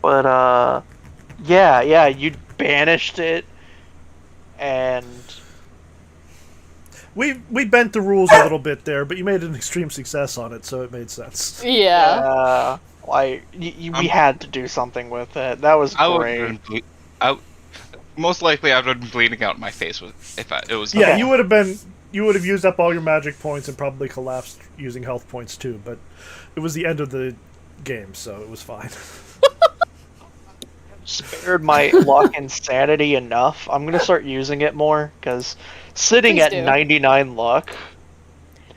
But you banished it, and we bent the rules a little bit there, but you made an extreme success on it, so it made sense. Yeah. We had to do something with it. That was great. Most likely, I would have been bleeding out my face if it was. Yeah, you would have used up all your magic points and probably collapsed using health points too. But it was the end of the game, so it was fine. Spared my luck and sanity enough. I'm gonna start using it more because sitting Please at do. 99 luck.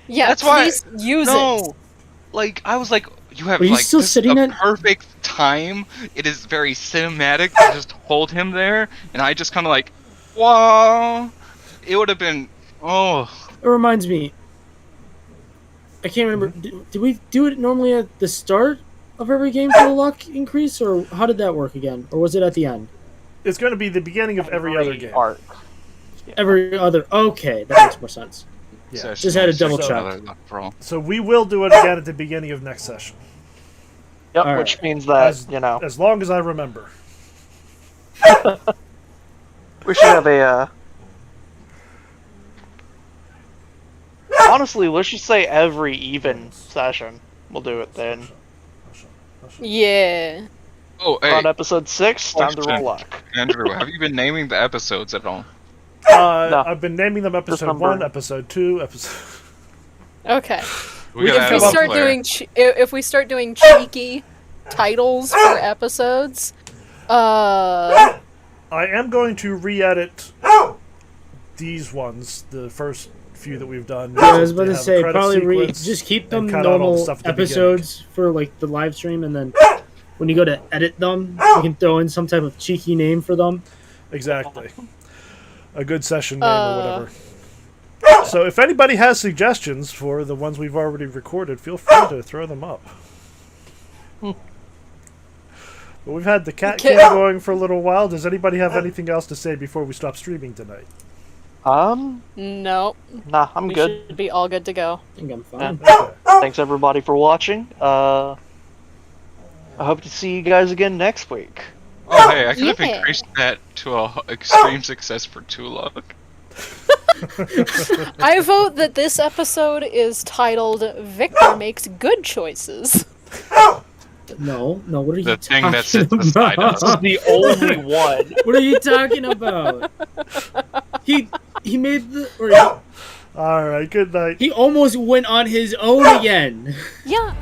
Yeah, That's why. please use it. No, like I was like, you have Are you still this is sitting a at- perfect time. It is very cinematic to just hold him there, and I just kind of like, wow. It would have been, It reminds me. I can't remember. Did we do it normally at the start of every game for the luck increase, or how did that work again? Or was it at the end? It's going to be the beginning of every other game. Arc. Every other. Okay, that makes more sense. Yeah. Just had to double So- check. So we will do it again at the beginning of next session, Yep, All which right. means that as long as I remember. we should have a. Honestly, let's just say every even session. We'll do it then. Yeah. Oh, We're hey, on episode 6. Time to Question. roll luck. Andrew, have you been naming the episodes at all? No. I've been naming them episode number. 1, episode 2, episode. Okay. We gotta If have we a start player. doing if we start doing cheeky titles for episodes, I am going to re-edit these ones, the first few that we've done. Yeah, I was about They to have a say credit probably sequence just keep and them cut out all the normal stuff at the episodes for like the live stream, and then when you go to edit them, you can throw in some type of cheeky name for them. Exactly. A good session name or whatever. So if anybody has suggestions for the ones we've already recorded, feel free to throw them up. But we've had the cat Okay. cam going for a little while. Does anybody have anything else to say before we stop streaming tonight? no, Nah, I'm we good. should be all good to go. I think I'm fine. Okay. Thanks everybody for watching. I hope to see you guys again next week. Oh, hey, I could have Yeah. increased that to a extreme success for 2 luck. I vote that this episode is titled "Victor Makes Good Choices." No, what are you The talking thing that sits beside about? us. This is the only one. What are you talking about? He made the All right. Good night. he almost went on his own again. Yeah,